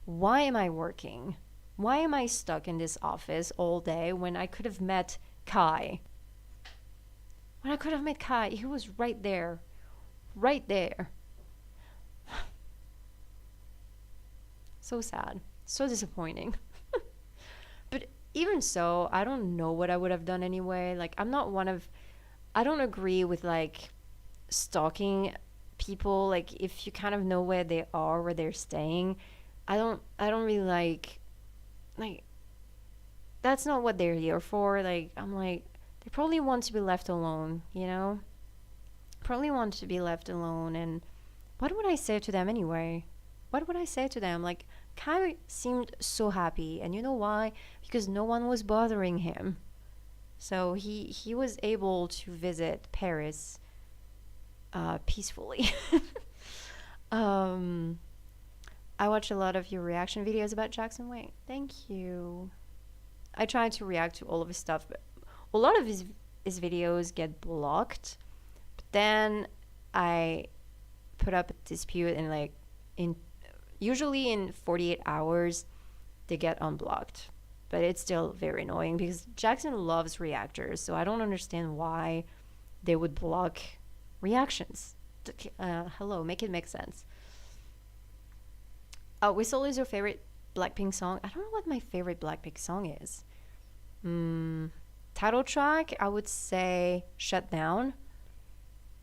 Why am I working? Why am I stuck in this office all day when I could have met Kai? When I could have met Kai, he was right there. Right there. So sad. So disappointing. But even so, I don't know what I would have done anyway. Like, I'm not one of. I don't agree with, like, stalking people. Like, if you kind of know where they are, where they're staying, I don't really like that's not what they're here for. Like, I'm like, they probably want to be left alone, you know? Probably want to be left alone. And what would I say to them anyway? What would I say to them? Like, Kai seemed so happy, and you know why? Because no one was bothering him. So he was able to visit Paris peacefully. um, I watch a lot of your reaction videos about Jackson Wang. Thank you. I try to react to all of his stuff, but a lot of his videos get blocked. But then I put up a dispute, and like in usually in 48 hours they get unblocked. But it's still very annoying because Jackson loves reactors, so I don't understand why they would block reactions. Hello, make it make sense. Whistle is your favorite Blackpink song? I don't know what my favorite Blackpink song is. Mm, Title track, I would say Shut Down.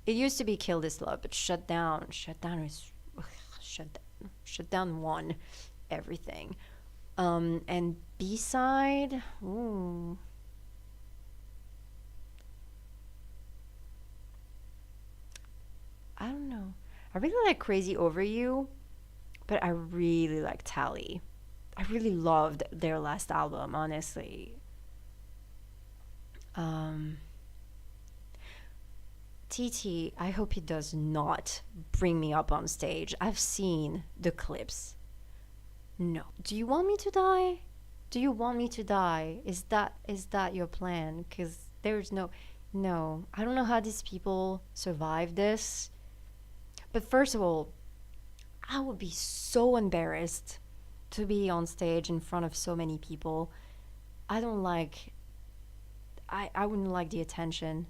It used to be Kill This Love, but Shut Down is ugh, Shut Down won everything. And B side, ooh, I don't know. I really like Crazy Over You, but I really like Tally. I really loved their last album, honestly. Um, TT, I hope he does not bring me up on stage. I've seen the clips. No. Do you want me to die? Do you want me to die? Is that your plan? Cuz there's no. I don't know how these people survive this. But first of all, I would be so embarrassed to be on stage in front of so many people. I don't like I wouldn't like the attention.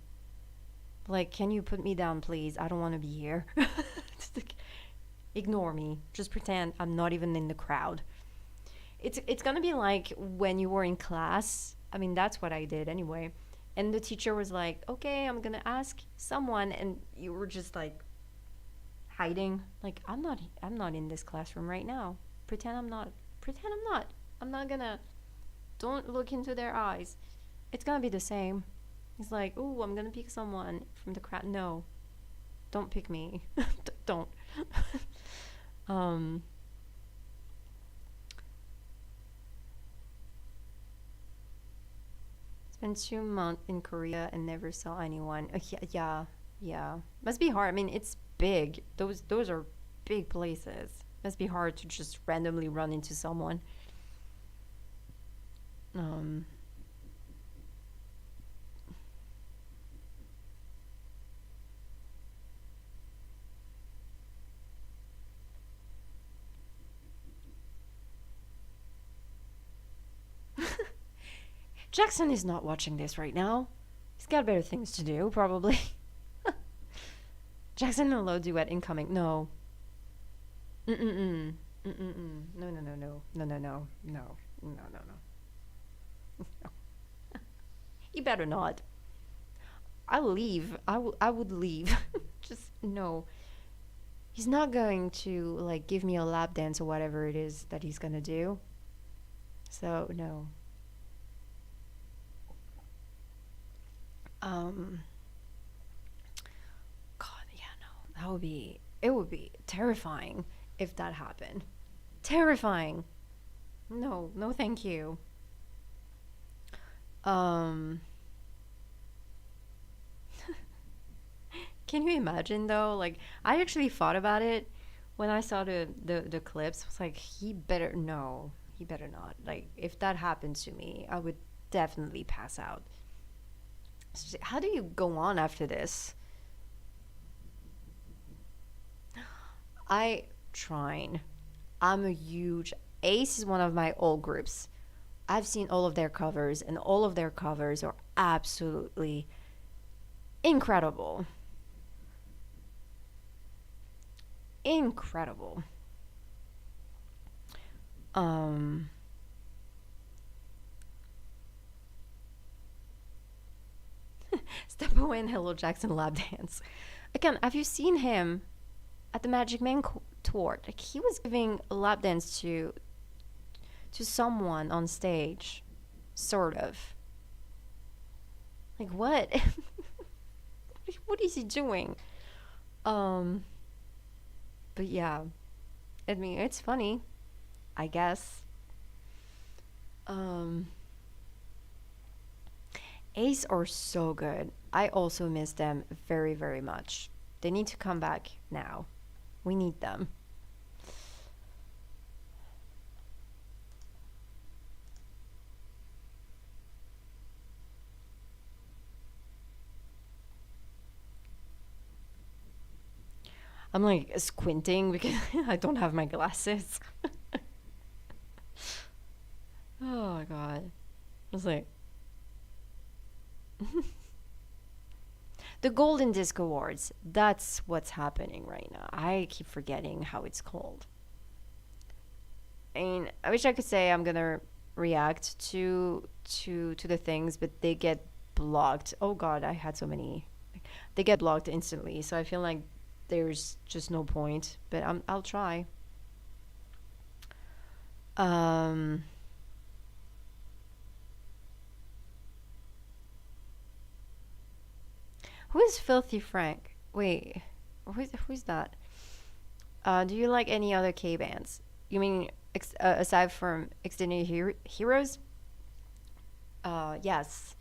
Like, can you put me down, please? I don't want to be here. Just like, ignore me. Just pretend I'm not even in the crowd. It's gonna be like when you were in class. I mean, that's what I did anyway. And the teacher was like, "Okay, I'm gonna ask someone," and you were just like hiding. Like, I'm not in this classroom right now. Pretend I'm not. Pretend I'm not. I'm not gonna. Don't look into their eyes. It's gonna be the same. He's like, "Ooh, I'm gonna pick someone from the crowd." No, don't pick me. Don't. um, Spent 2 months in Korea and never saw anyone. Yeah, yeah, yeah. Must be hard. I mean, it's big. Those are big places. Must be hard to just randomly run into someone. Um, Jackson is not watching this right now. He's got better things to do, probably. Jackson and Low duet incoming. No. Mm-mm-mm. Mm-mm-mm. No, no, no, no. No, no, no. No. No, no, no. You better not. I'll leave. I would leave. Just no. He's not going to like give me a lap dance or whatever it is that he's gonna do. So no. Um God, yeah, no. It would be terrifying if that happened. Terrifying. No, no thank you. Um can you imagine though? Like, I actually thought about it when I saw the clips. I was like, he better no, he better not. Like, if that happened to me, I would definitely pass out. How do you go on after this? I trying. I'm a huge Ace is one of my old groups. I've seen all of their covers, and all of their covers are absolutely incredible. Incredible. Um, Step Away and Hello Jackson lap dance. Again, have you seen him at the Magic Man tour? Like he was giving a lap dance to someone on stage, sort of. Like what? What is he doing? Um, but yeah, I mean it's funny, I guess. Um, Ace are so good. I also miss them very, very much. They need to come back now. We need them. I'm like squinting because I don't have my glasses. Oh my god. I was like, the Golden Disc Awards. That's what's happening right now. I keep forgetting how it's called. I mean, I wish I could say I'm gonna react to the things, but they get blocked. Oh god, I had so many. They get blocked instantly, so I feel like there's just no point. But I'll try. Um, who is Filthy Frank? Wait, who's that? Do you like any other K bands? You mean aside from Extended Heroes? Yes.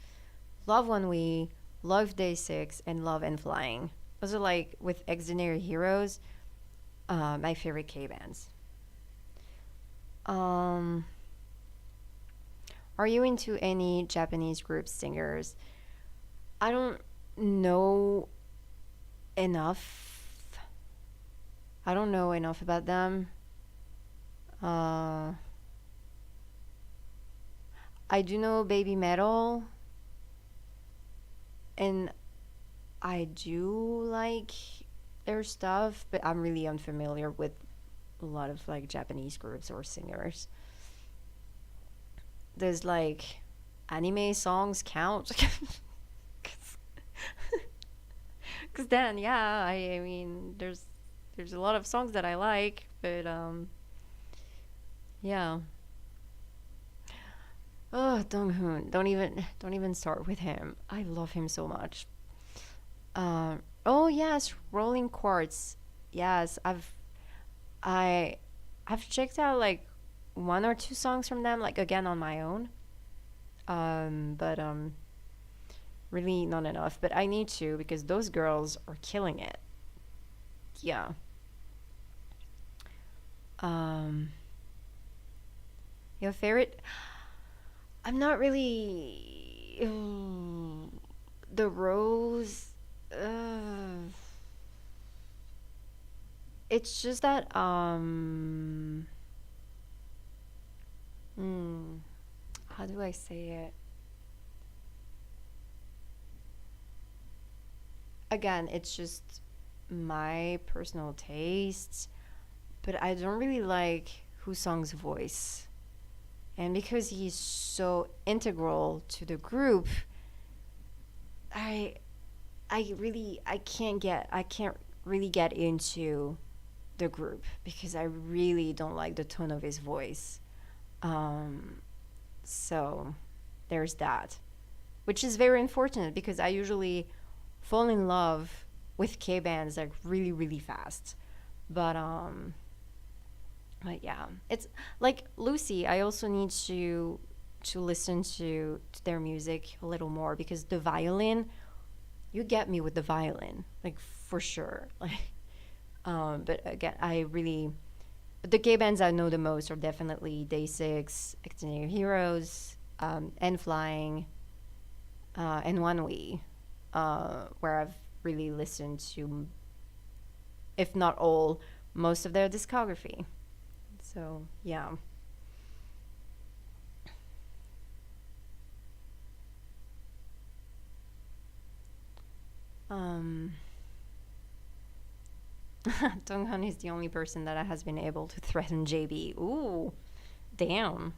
Love One We, Love Day 6, and Love and Flying. Those are like with Extraordinary Heroes, my favorite K bands. Um, are you into any Japanese group singers? I don't know enough. I don't know enough about them. Uh, I do know Baby Metal, and I do like their stuff, but I'm really unfamiliar with a lot of like Japanese groups or singers. There's like anime songs count? Cause then yeah, I mean there's a lot of songs that I like, but yeah. Oh, Dong Hoon, don't even start with him. I love him so much. Oh yes, Rolling Quartz. Yes, I I've checked out like one or two songs from them, like again on my own. But really not enough. But I need to because those girls are killing it. Yeah. Um, your favorite? I'm not really. The Rose. Uh, it's just that hmm, how do I say it? Again, it's just my personal tastes, but I don't really like Song's voice. And because he's so integral to the group, I I can't really get into the group because I really don't like the tone of his voice. Um so there's that, which is very unfortunate because I usually fall in love with K bands like really really fast. But but yeah, it's like Lucy. I also need to listen to their music a little more because the violin, you get me with the violin, like for sure. Like, but again, I really the K bands I know the most are definitely Day Six, Extraordinary Heroes, and Flying, and One We, where I've really listened to, if not all, most of their discography. So, yeah. Um, Donghan is the only person that has been able to threaten JB. Ooh, damn.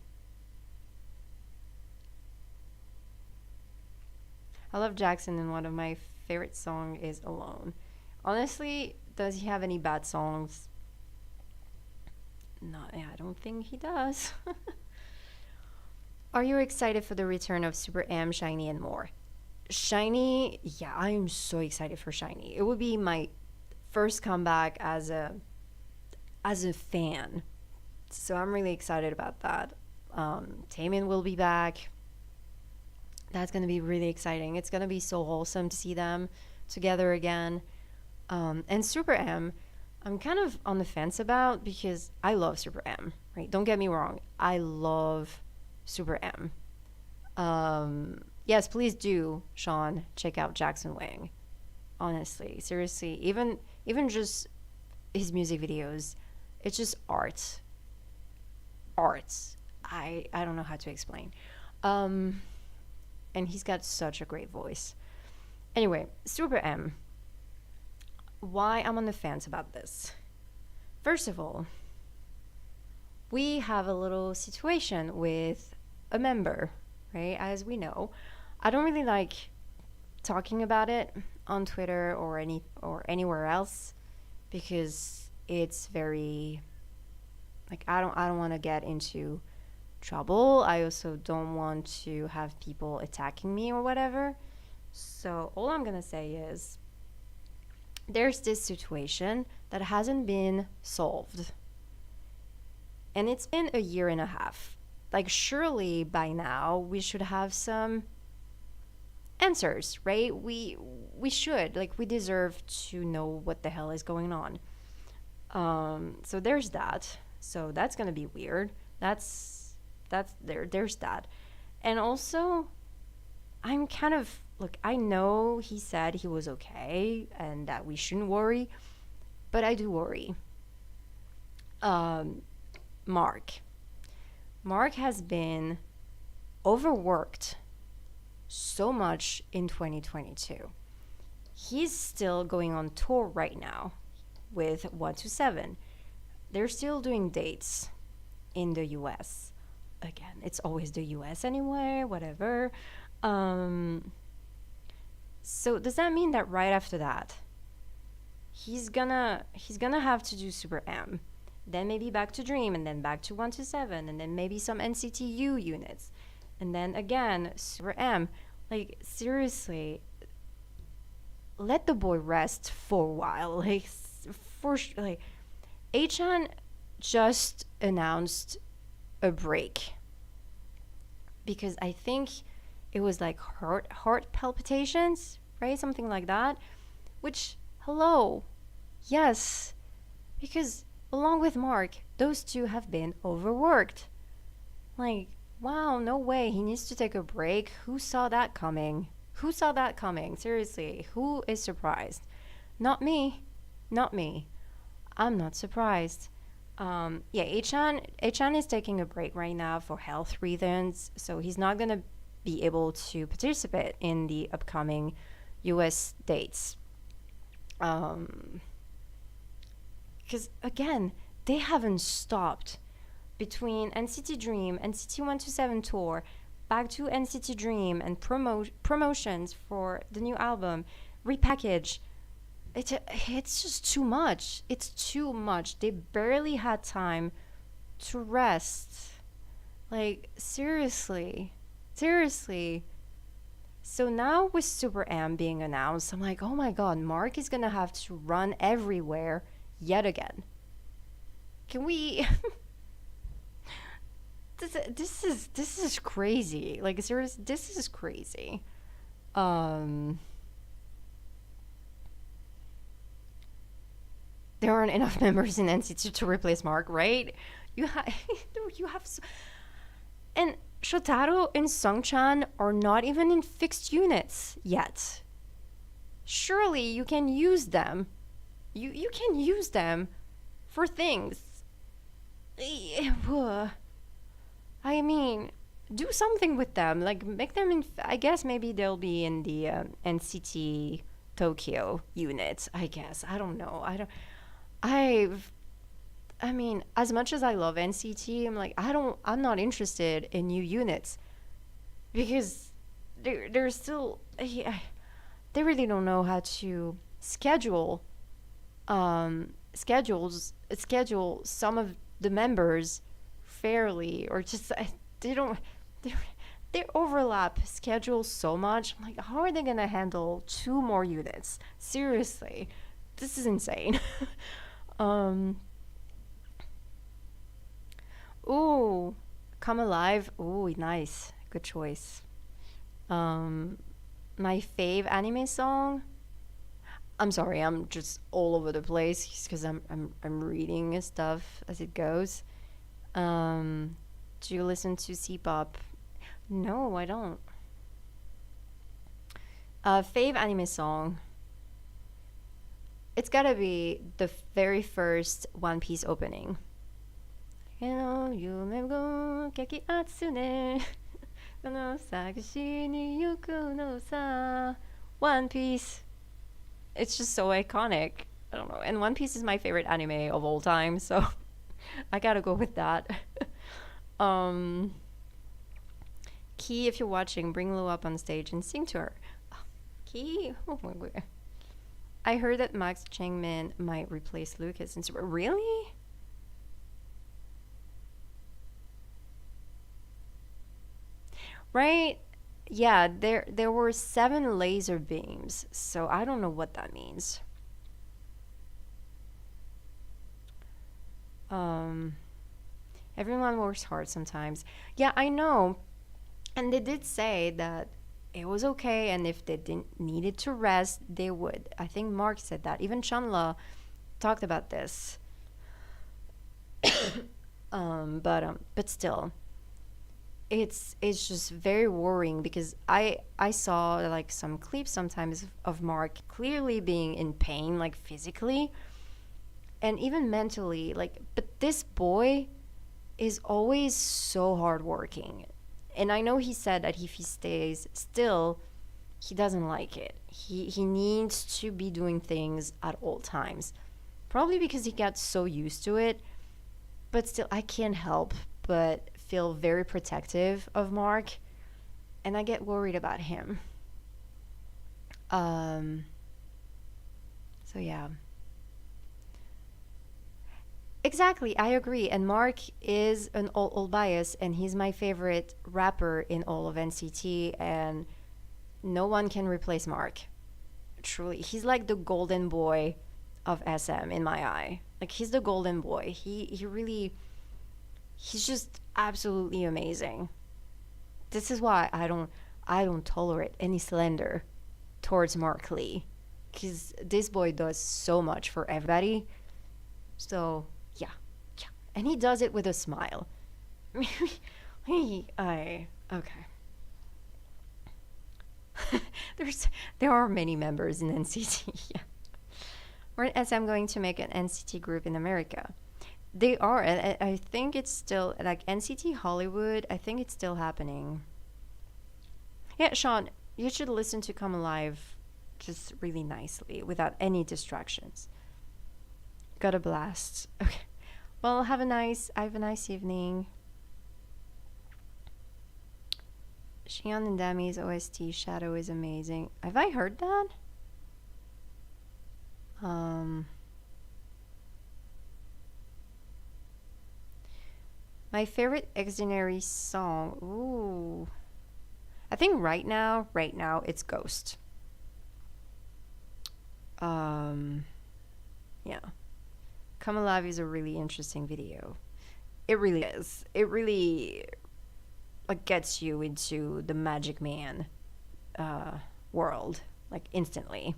I love Jackson, and one of my favorite song is Alone. Honestly, does he have any bad songs? No, yeah, I don't think he does. Are you excited for the return of Super M, Shiny, and more? Shiny, yeah, I am so excited for Shiny. It would be my first comeback as a fan, so I'm really excited about that. Taemin will be back. That's gonna be really exciting. It's gonna be so wholesome to see them together again. And Super M, I'm kind of on the fence about because I love Super M. Right? Don't get me wrong. I love Super M. Yes, please do, Sean, check out Jackson Wang. Honestly, seriously, even just his music videos, it's just art. Art. I don't know how to explain. Um, and he's got such a great voice. Anyway, Super M. Why I'm on the fence about this? First of all, we have a little situation with a member, right? As we know, I don't really like talking about it on Twitter or anywhere else because it's very like I don't want to get into trouble. I also don't want to have people attacking me or whatever. So all I'm going to say is there's this situation that hasn't been solved. And it's been a year and a half. Like surely by now we should have some answers, right? We should, like, we deserve to know what the hell is going on. So there's that. So that's gonna be weird. There's that. And also I'm kind of, look, I know he said he was okay and that we shouldn't worry, but I do worry. um mark Mark has been overworked so much in 2022. He's still going on tour right now with 127. They're still doing dates in the US. Again, it's always the US anyway, whatever. Um, so does that mean that right after that, he's gonna have to do Super M, then maybe back to Dream, and then back to 127, and then maybe some NCTU units, and then again Super M? Like seriously, let the boy rest for a while. Like like Achan just announced a break because I think it was like heart palpitations, right? Something like that. Which, hello, yes, because along with Mark, those two have been overworked. Like, wow, no way. He needs to take a break. Who saw that coming? Who saw that coming? Seriously, who is surprised? Not me. Not me. I'm not surprised. Yeah, Achan is taking a break right now for health reasons, so he's not gonna be able to participate in the upcoming U.S. dates. Um, because again, they haven't stopped between NCT Dream, NCT 127 tour, back to NCT Dream, and promotions for the new album, repackage. It's just too much. It's too much. They barely had time to rest. Like, seriously. Seriously. So now with Super M being announced, I'm like, oh my god, Mark is gonna have to run everywhere yet again. Can we this is crazy. Like seriously, this is crazy. Um there aren't enough members in NCT to replace Mark, right? You have you have and Shotaro and Sungchan are not even in fixed units yet. Surely you can use them. You can use them for things. I mean, do something with them. Like make them in. I guess maybe they'll be in the NCT Tokyo unit. I guess I don't know. I don't. I've. I mean, as much as I love NCT, I'm like I don't. I'm not interested in new units because they're still. Yeah, they really don't know how to schedule some of the members fairly, or just they don't they, they overlap schedules so much. I'm like, how are they gonna handle two more units? Seriously, this is insane. um ooh, Come Alive. Ooh, nice, good choice. um my fave anime song. I'm sorry, I'm just all over the place because I'm reading stuff as it goes. Um, do you listen to C-pop? No, I don't. Fave anime song. It's gotta be the very first One Piece opening. You know, yume go keki atsune, kono sagashi ni yuku no sa. One Piece. It's just so iconic. I don't know. And One Piece is my favorite anime of all time, so I gotta go with that. um, Key, if you're watching, bring Lu up on stage and sing to her. Key? Oh my god. I heard that Max Changmin might replace Lucas. And really? Right? Yeah, there were seven laser beams, so I don't know what that means. Um, Everyone works hard sometimes. Yeah, I know. And they did say that it was okay, and if they didn't needed to rest, they would. I think Mark said that. Even Chanla talked about this. But still, it's just very worrying because I saw like some clips sometimes of Mark clearly being in pain, like physically and even mentally. Like, but this boy is always so hardworking. And I know he said that if he stays still, he doesn't like it. He needs to be doing things at all times. Probably because he got so used to it. But still, I can't help but feel very protective of Mark, and I get worried about him. Um, so yeah. Exactly, I agree. And Mark is an all bias, and he's my favorite rapper in all of NCT, and no one can replace Mark. Truly, he's like the golden boy of SM in my eye. Like he's the golden boy. He really he's just absolutely amazing. This is why I don't tolerate any slander towards Mark Lee, because this boy does so much for everybody. So yeah, yeah, and he does it with a smile. I okay. There are many members in NCT. Yeah, or SM going to make an NCT group in America. They are, and I think it's still like NCT Hollywood. I think it's still happening. Yeah, Sean, you should listen to Come Alive just really nicely without any distractions. Got a blast. Okay. Well, have a nice evening. Shion and Dami's OST Shadow is amazing. Have I heard that? Um, my favorite Extraordinary song. Ooh. I think right now it's Ghost. Um, yeah. Come Alive is a really interesting video. It really is. It really like gets you into the Magic Man uh, world like instantly.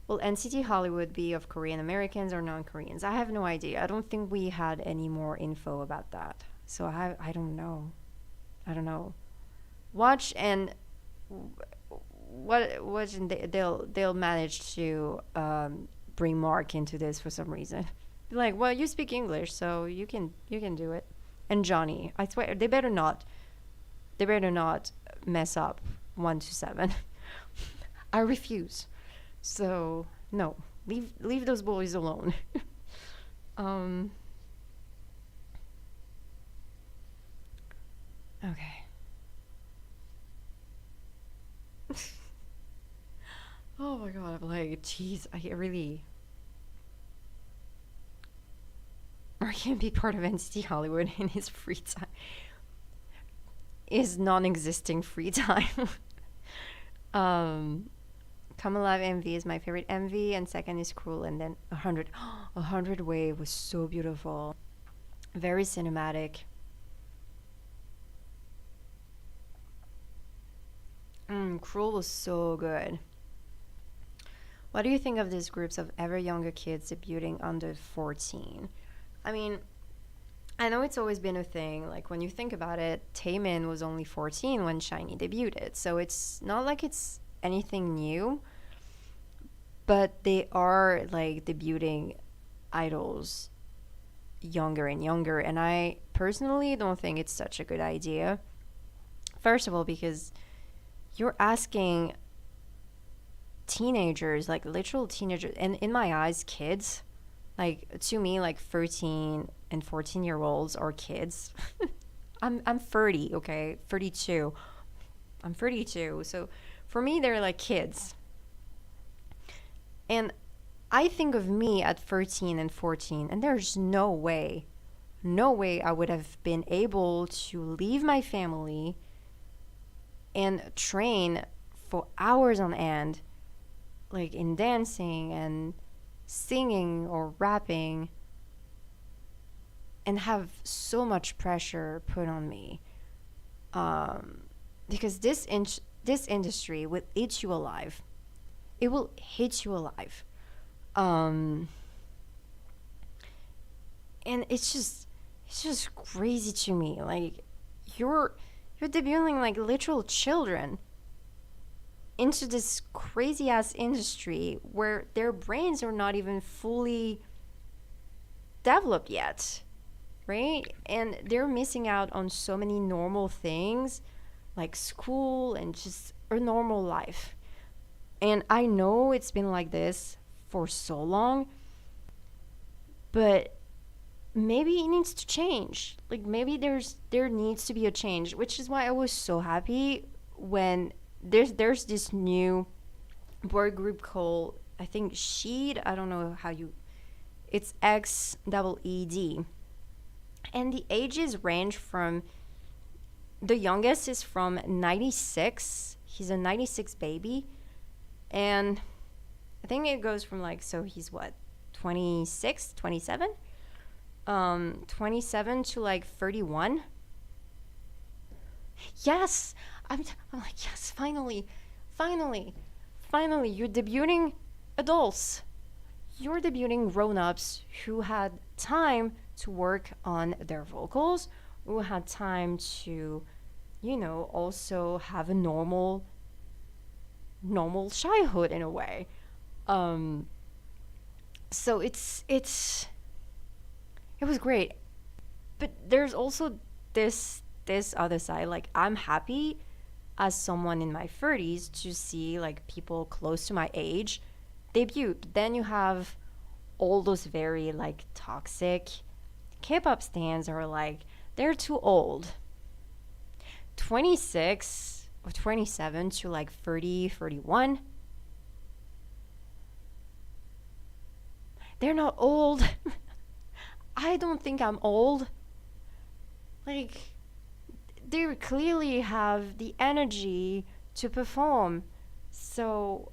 Will NCT Hollywood be of Korean Americans or non-Koreans? I have no idea. I don't think we had any more info about that. So I don't know. I don't know. Watch and they'll manage to bring Mark into this for some reason. Like, well, you speak English, so you can do it. And Johnny, I swear, they better not mess up 1 to 7. I refuse. So no, leave those boys alone. um. Okay. Oh my god, I'm like, jeez, I really. Or can be part of NCT Hollywood in his free time. Is non-existing free time. um, Come Alive MV is my favorite MV, and second is Cruel, and then 100. 100 Wave was so beautiful, very cinematic. Cruel was so good. What do you think of these groups of ever younger kids debuting under 14? I mean, I know it's always been a thing. Like when you think about it, Taemin was only 14 when Shiny debuted, so it's not like it's anything new. But they are like debuting idols younger and younger, and I personally don't think it's such a good idea. First of all, because you're asking teenagers, like literal teenagers, and in my eyes, kids, like to me, like 13 and 14-year-olds are kids. I'm 30, okay? 32. I'm 32. So for me, they're like kids. And I think of me at 13 and 14, and there's no way I would have been able to leave my family and train for hours on end, like in dancing and singing or rapping, and have so much pressure put on me. Um, because this industry will eat you alive. It will hate you alive. Um, and it's just crazy to me. Like you're you're debuting like literal children into this crazy ass industry where their brains are not even fully developed yet, right? And they're missing out on so many normal things like school and just a normal life. And I know it's been like this for so long, but maybe it needs to change. Like maybe there needs to be a change, which is why I was so happy when there's this new boy group called, I think, Sheed. I don't know how you. It's XEED, and the ages range from, the youngest is from 96. He's a 96 baby, and I think it goes from like, so he's what, 26, 27, 27 to like 31. Yes, I'm like, yes, finally, finally, you're debuting adults. You're debuting grown-ups who had time to work on their vocals, who had time to, also have a normal childhood in a way. Um, so it was great. But there's also this other side. Like I'm happy as someone in my 30s to see like people close to my age debut. But then you have all those very like toxic K-pop stans are like, they're too old. 26 or 27 to like 30, 31. They're not old. I don't think I'm old. Like they clearly have the energy to perform. So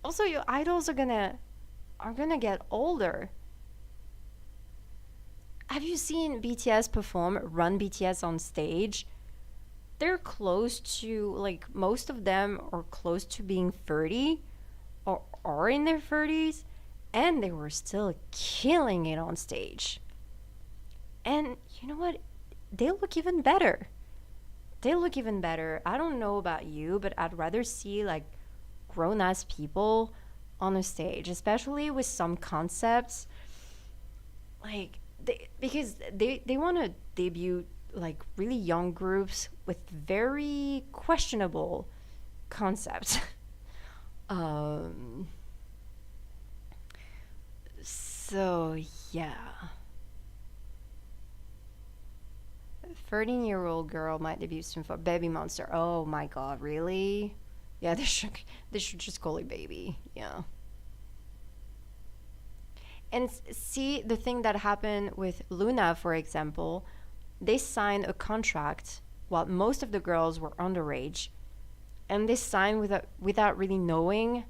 also your idols are gonna get older. Have you seen BTS perform, run BTS on stage? They're close to, like, most of them are close to being 30 or are in their 30s, and they were still killing it on stage. And you know what? They look even better. They look even better. I don't know about you, but I'd rather see like grown ass people on a stage, especially with some concepts. like because they want to debut like really young groups with very questionable concepts. um so yeah, 13-year-old girl might debut soon for Baby Monster. Oh my god, really? Yeah, they should just call it Baby. Yeah. And see the thing that happened with Luna, for example, they signed a contract while most of the girls were underage, and they signed without really knowing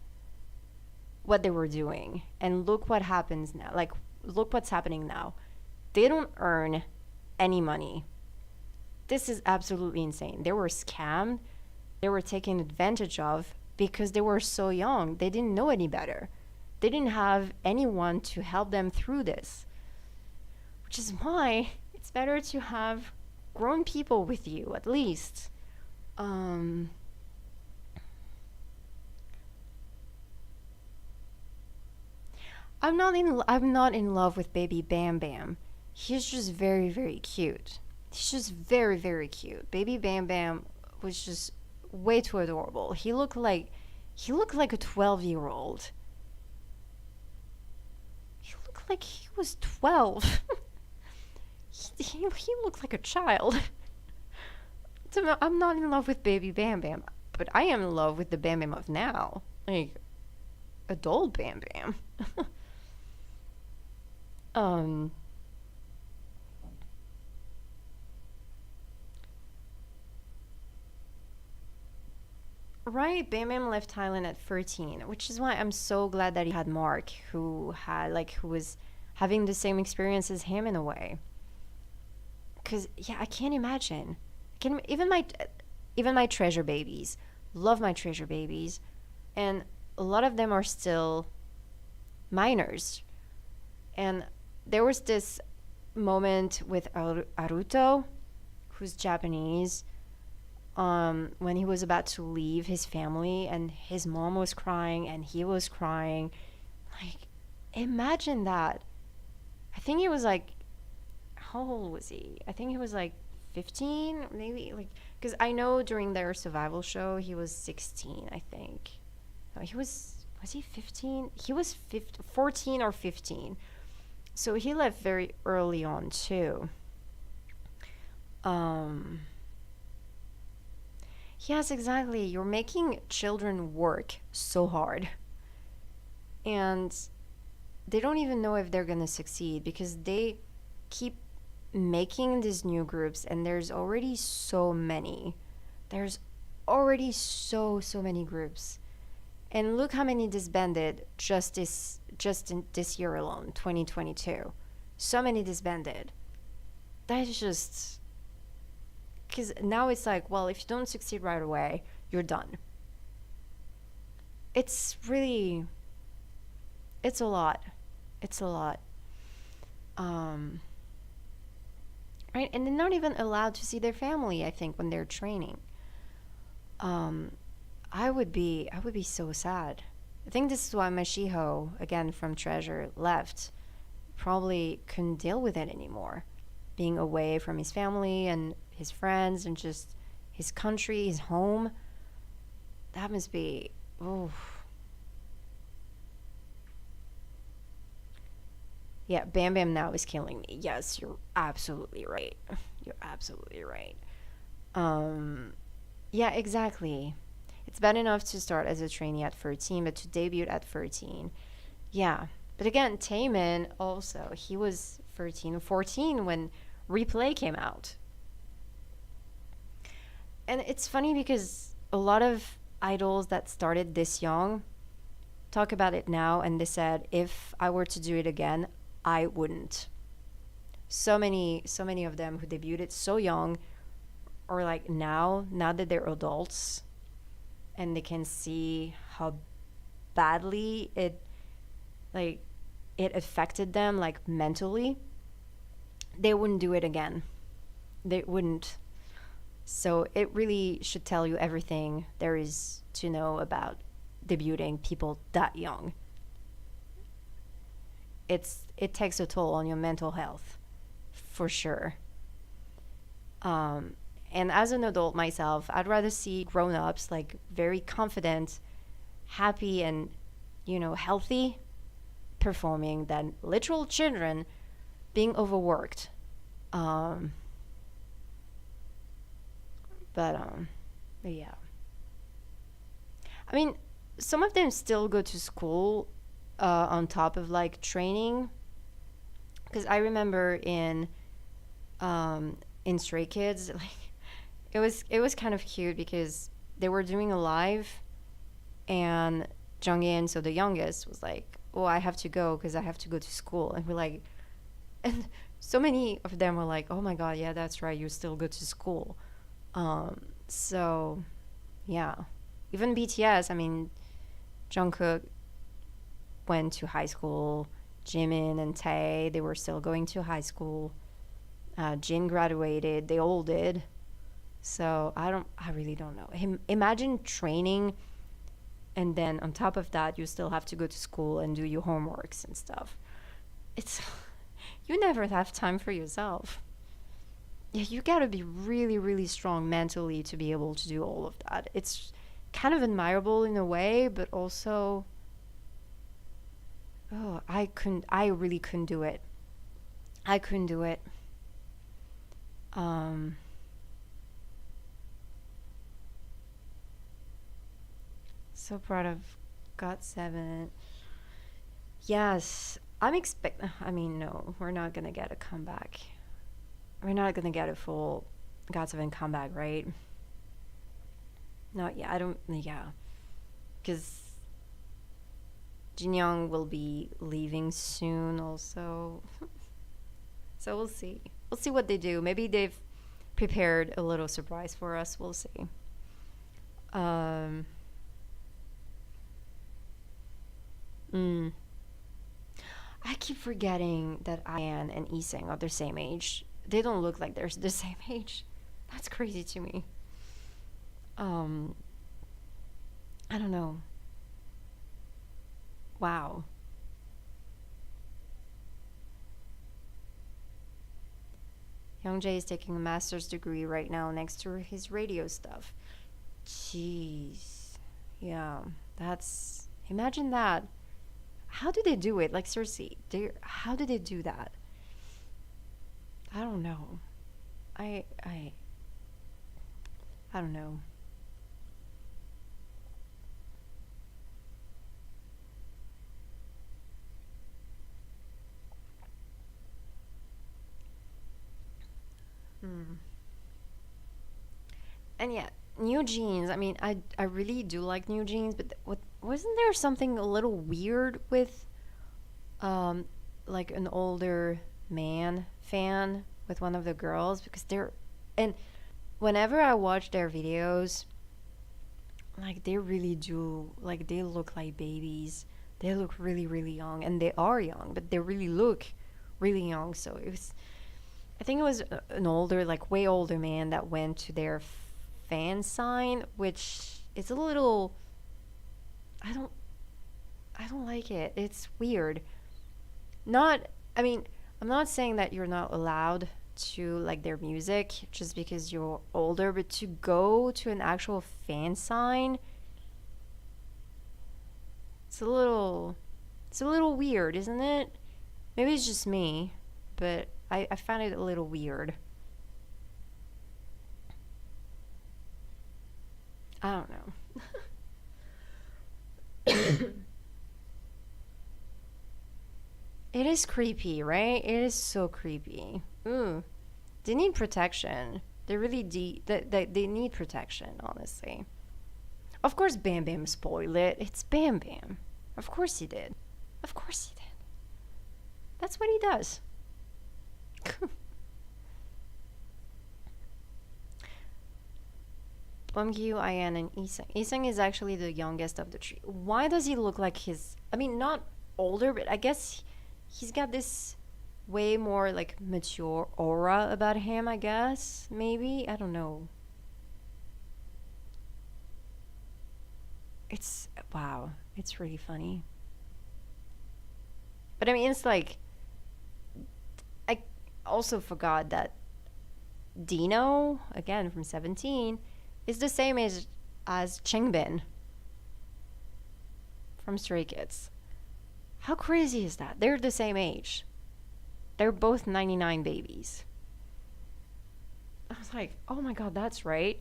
what they were doing. And look what happens now. Like, look what's happening now. They don't earn any money. This is absolutely insane. They were scammed. They were taken advantage of because they were so young. They didn't know any better. They didn't have anyone to help them through this. Which is why it's better to have grown people with you, at least. Um, I'm not in love with baby Bam Bam. He's just very very cute. He's just very very cute. Baby Bam Bam was just way too adorable. He looked like a 12-year-old. He looked like he was 12. He looked like a child. So I'm not in love with baby Bam Bam, but I am in love with the Bam Bam of now. Like adult Bam Bam. um Right, Bam Bam left Thailand at 13, which is why I'm so glad that he had Mark, who was having the same experience as him in a way. Cause yeah, I can't imagine. Can even my treasure babies, love my treasure babies, and a lot of them are still minors. And there was this moment with Aruto, who's Japanese, when he was about to leave his family and his mom was crying and he was crying. Like, imagine that. I think he was like, how old was he? I think he was like 15, maybe. Like, because I know during their survival show, he was 16, I think. No, was he 15? He was 15, 14 or 15. So he left very early on, too. Um, yes, exactly. You're making children work so hard. And they don't even know if they're going to succeed because they keep making these new groups and there's already so many. There's already so many groups. And look how many disbanded just in this year alone, 2022. So many disbanded. That's just because now it's like, well, if you don't succeed right away, you're done. It's really, it's a lot. It's a lot. Um, right? And they're not even allowed to see their family, I think, when they're training. Um, I would be so sad. I think this is why Mashiho, again from Treasure, left. Probably couldn't deal with it anymore. Being away from his family and his friends and just his country, his home. That must be, oh. Yeah, Bam Bam now is killing me. Yes, you're absolutely right. You're absolutely right. Um, yeah, exactly. It's bad enough to start as a trainee at 13, but to debut at 13. Yeah. But again, Taemin also, he was 13 or 14 when Replay came out. And it's funny because a lot of idols that started this young talk about it now and they said if I were to do it again, I wouldn't. So many of them who debuted so young or like now that they're adults and they can see how badly like it affected them like mentally, they wouldn't do it again. They wouldn't. So it really should tell you everything there is to know about debuting people that young. it takes a toll on your mental health for sure. Um, and as an adult myself, I'd rather see grown-ups like very confident, happy, and healthy performing than literal children being overworked. Um, but yeah, I mean, some of them still go to school on top of like training. Because I remember in Stray Kids, like it was kind of cute because they were doing a live, and Jungin, so the youngest, was like, "Oh, I have to go because I have to go to school," and we're like, and so many of them were like, "Oh my god, yeah, that's right, you still go to school." So yeah, even BTS. I mean, Jungkook went to high school. Jimin and Tae, they were still going to high school. Jin graduated. They all did. So I really don't know. Imagine training, and then on top of that, you still have to go to school and do your homeworks and stuff. It's you never have time for yourself. Yeah, you gotta be really, really strong mentally to be able to do all of that. It's kind of admirable in a way, but also, oh, I really couldn't do it. I couldn't do it. Um, so proud of GOT7. Yes, I mean, no, we're not gonna get a comeback. We're not gonna get a full GOT7 comeback, right? Not yet. I don't. Yeah, because Jin Young will be leaving soon, also. So we'll see. We'll see what they do. Maybe they've prepared a little surprise for us. We'll see. Um. Mm, I keep forgetting that Ian and Iseng are the same age. They don't look like they're the same age. That's crazy to me. Um, I don't know. Wow. Young Jae is taking a master's degree right now next to his radio stuff. Jeez. Yeah, that's. Imagine that. How do they do it? Like, seriously, how do they do that? I don't know. I, I, I don't know. Hmm. And yeah, New Jeans. I mean, I really do like New Jeans, but what wasn't there something a little weird with um like an older man fan with one of the girls because they're and whenever I watch their videos, like they really do like they look like babies. They look really really young, and they are young, but they really look really young. So it was I think it was an older, like way older man that went to their fan sign, which is a little. I don't. I don't like it. It's weird. Not. I mean, I'm not saying that you're not allowed to like their music just because you're older, but to go to an actual fan sign, it's a little. It's a little weird, isn't it? Maybe it's just me, but I found it a little weird. I don't know. It is creepy, right? It is so creepy. Ooh, they need protection. They really they need protection, honestly. Of course, Bam Bam spoiled it. It's Bam Bam. Of course he did. Of course he did. That's what he does. Plumgyu, Ayan, and Iseng. Iseng is actually the youngest of the three. Why does he look like his? I mean, not older, but I guess he's got this way more like mature aura about him. I guess maybe I don't know. It's wow. It's really funny. But I mean, it's like I also forgot that Dino, again from 17, is the same age as Changbin from Stray Kids. How crazy is that? They're the same age. They're both 99 babies. I was like, oh my god, that's right.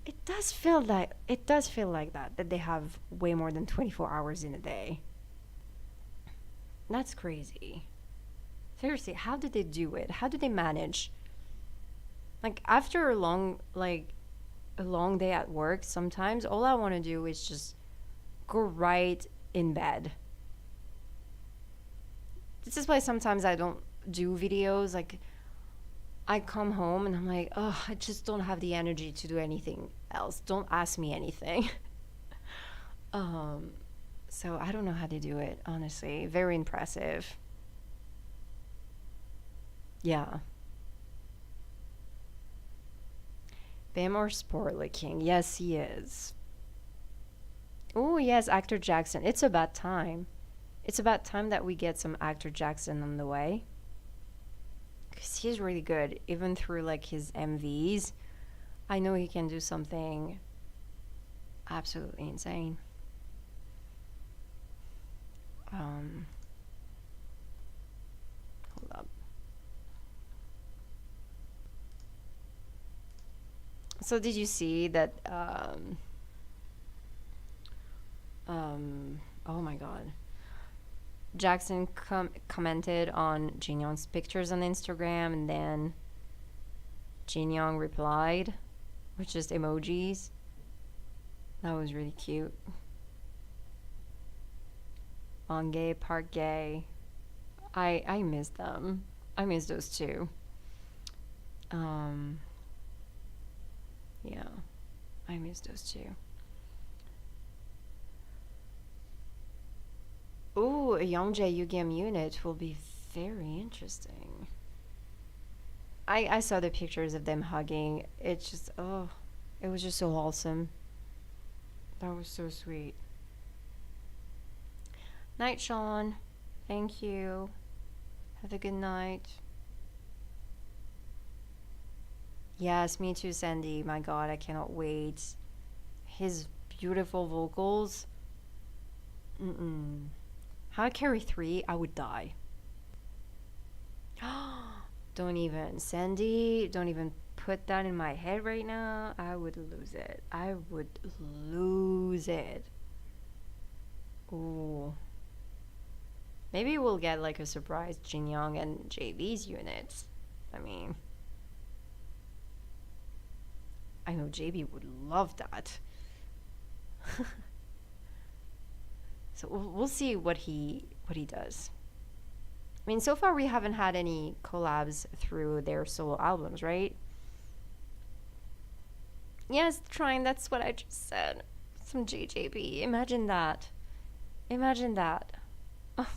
It does feel like that they have way more than 24 hours in a day. That's crazy. Seriously, how did they do it? How do they manage? Like after a long day at work, sometimes all I want to do is just go right in bed. This is why sometimes I don't do videos. Like I come home and I'm like, oh, I just don't have the energy to do anything else. Don't ask me anything. um, so I don't know how to do it, honestly. Very impressive. Yeah. Bam or sport licking. Yes, he is. Oh, yes, actor Jackson. It's about time. It's about time that we get some actor Jackson on the way. Because he's really good, even through like his MVs. I know he can do something absolutely insane. Um, hold up. So did you see that? Oh my God. Jackson commented on Jin Young's pictures on Instagram, and then Jin Young replied with just emojis. That was really cute. On gay, part gay. I miss them. I miss those two. Um, yeah, I miss those two. Ooh, a Youngjae Yugam unit will be very interesting. I saw the pictures of them hugging. It's just, oh, it was just so wholesome. That was so sweet. Night, Sean. Thank you. Have a good night. Yes, me too, Sandy. My God, I cannot wait. His beautiful vocals. Mm-mm. How I carry three, I would die. Don't even, Sandy, don't even put that in my head right now. I would lose it. I would lose it. Ooh. Maybe we'll get like a surprise Jin Young and JB's units. I mean, I know JB would love that. So we'll see what he does. I mean, so far we haven't had any collabs through their solo albums, right? Yes, trying. That's what I just said. Some JJB. Imagine that. Imagine that. Oh,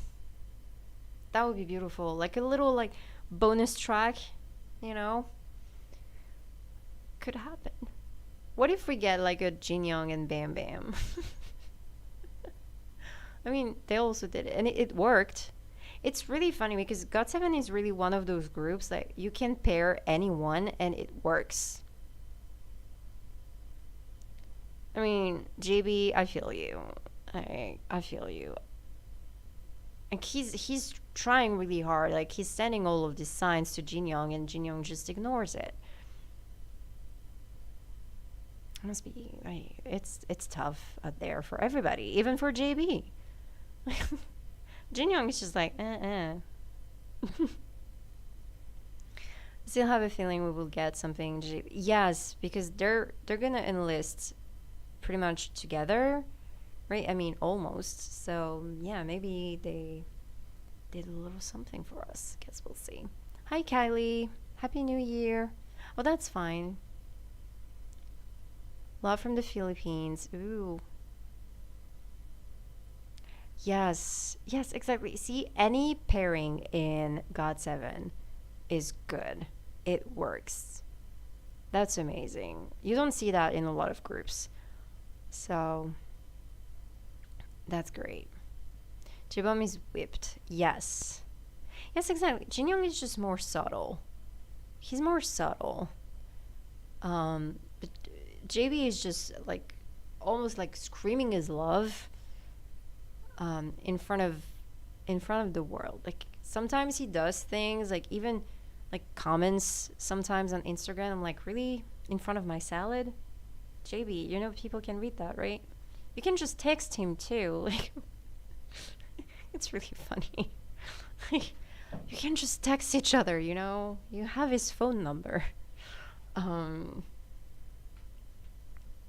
that would be beautiful. Like a little like bonus track, you know, could happen. What if we get like a Jin Young and Bam Bam? I mean, they also did it, and it worked. It's really funny because GOT7 is really one of those groups that you can pair anyone and it works. I mean, JB, I feel you. I feel you. Like he's trying really hard. Like he's sending all of these signs to Jin Young, and Jin Young just ignores it. It must be. It's tough out there for everybody, even for JB. Jin Young is just like, Still have a feeling we will get something. Yes, because they're gonna enlist pretty much together, right? I mean, almost. So yeah, maybe they did a little something for us. Guess we'll see. Hi, Kylie. Happy New Year. Oh, that's fine. Love from the Philippines. Ooh. Yes, exactly. See, any pairing in God7 is good. It works. That's amazing. You don't see that in a lot of groups. So, That's great. Jibum is whipped. Yes. Yes, exactly. Jinyoung is just more subtle. He's more subtle. But JB is just like almost like screaming his love in front of the world. Like sometimes he does things like even like comments sometimes on Instagram. I'm like, really in front of my salad, JB? You know people can read that, right? You can just text him too. Like it's really funny. Like you can just text each other. You know, you have his phone number. Um,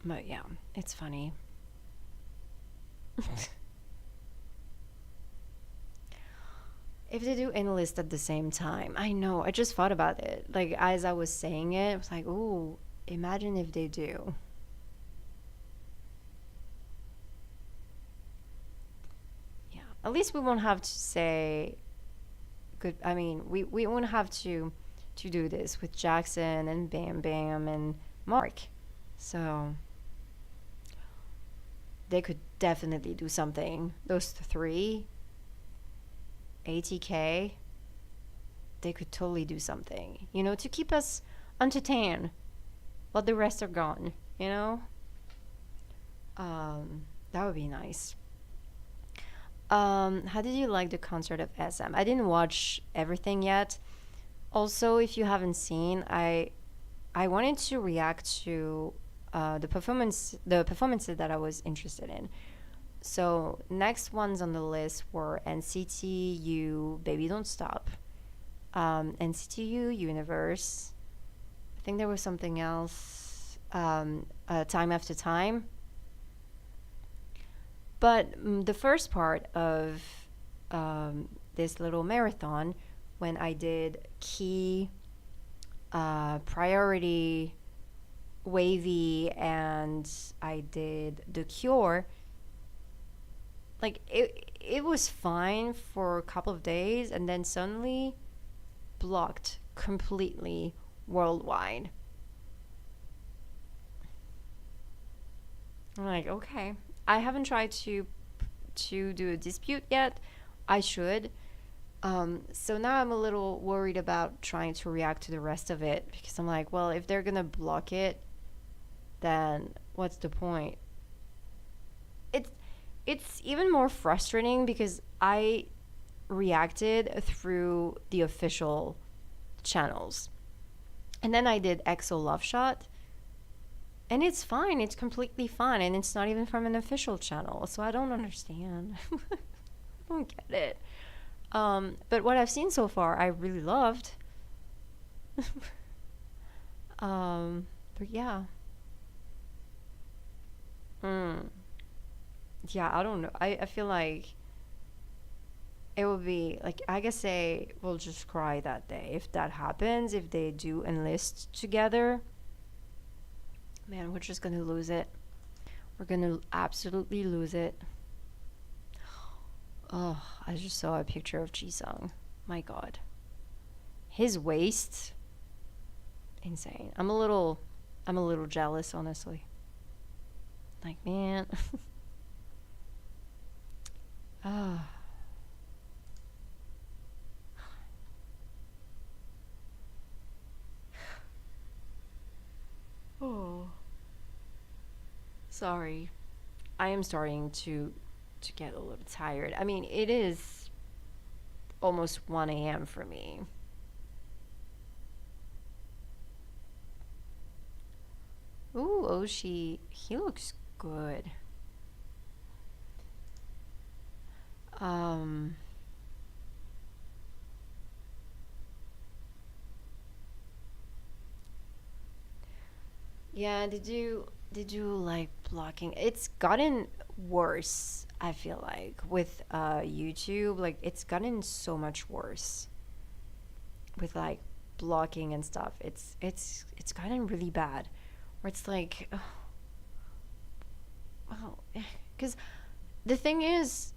but yeah, it's funny. If they do enlist at the same time, I know. I just thought about it. Like as I was saying it, I was like, "Ooh, imagine if they do." Yeah. At least we won't have to say good. I mean, we won't have to do this with Jackson and Bam Bam and Mark. So they could definitely do something. Those three, ATK, they could totally do something. You know, to keep us entertained while the rest are gone. You know, that would be nice. How did you like the concert of SM? I didn't watch everything yet. Also, if you haven't seen, I wanted to react to the performances that I was interested in. So next ones on the list were NCT Baby Don't Stop, NCT Universe. I think there was something else. Time After Time. But the first part of this little marathon, when I did key, priority, wavy, and I did the cure, like it was fine for a couple of days, and then suddenly blocked completely worldwide. I'm like, okay. I haven't tried to do a dispute yet. I should. So now I'm a little worried about trying to react to the rest of it because I'm like, well, if they're gonna block it, then what's the point? It's it's even more frustrating because I reacted through the official channels, and then I did EXO Love Shot, and it's fine. It's completely fine, and it's not even from an official channel. So I don't understand. I don't get it. But what I've seen so far, I really loved. But yeah. Mm. Yeah, I don't know. I feel like it would be like I guess they will just cry that day if that happens. If they do enlist together, man, we're just gonna lose it. We're gonna absolutely lose it. Oh, I just saw a picture of Jisung. My God, his waist, insane. I'm a little jealous, honestly. Like, man. Ah. Oh, sorry. I am starting to get a little tired. I mean, it is almost 1 a.m. for me. Ooh, Oshi, he looks good. Um, yeah, did you like blocking? It's gotten worse, I feel like, with YouTube. Like it's gotten so much worse with like blocking and stuff. It's gotten really bad. Where it's like, oh, because the thing is,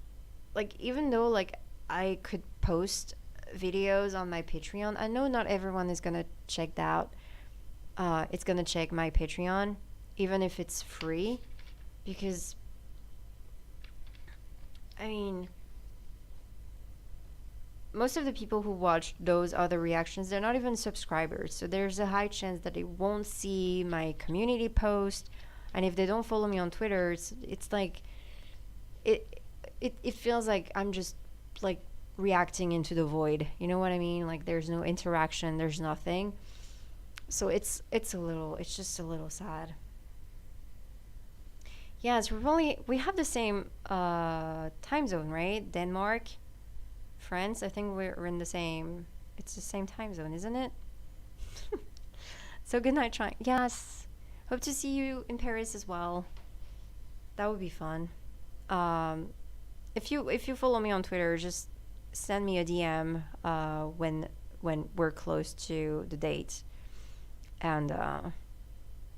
like even though like I could post videos on my Patreon, I know not everyone is gonna check that out. It's gonna check my Patreon, even if it's free, because I mean, most of the people who watch those other reactions, they're not even subscribers. So there's a high chance that they won't see my community post. And if they don't follow me on Twitter, it's like it it feels like I'm just like reacting into the void. You know what I mean? Like there's no interaction, there's nothing. So it's just a little sad. Yes, we have the same time zone, right? Denmark, France. I think we're in the same. It's the same time zone, isn't it? So good night, trying. Yes. Hope to see you in Paris as well. That would be fun. Um, if you follow me on Twitter, just send me a DM when we're close to the date, and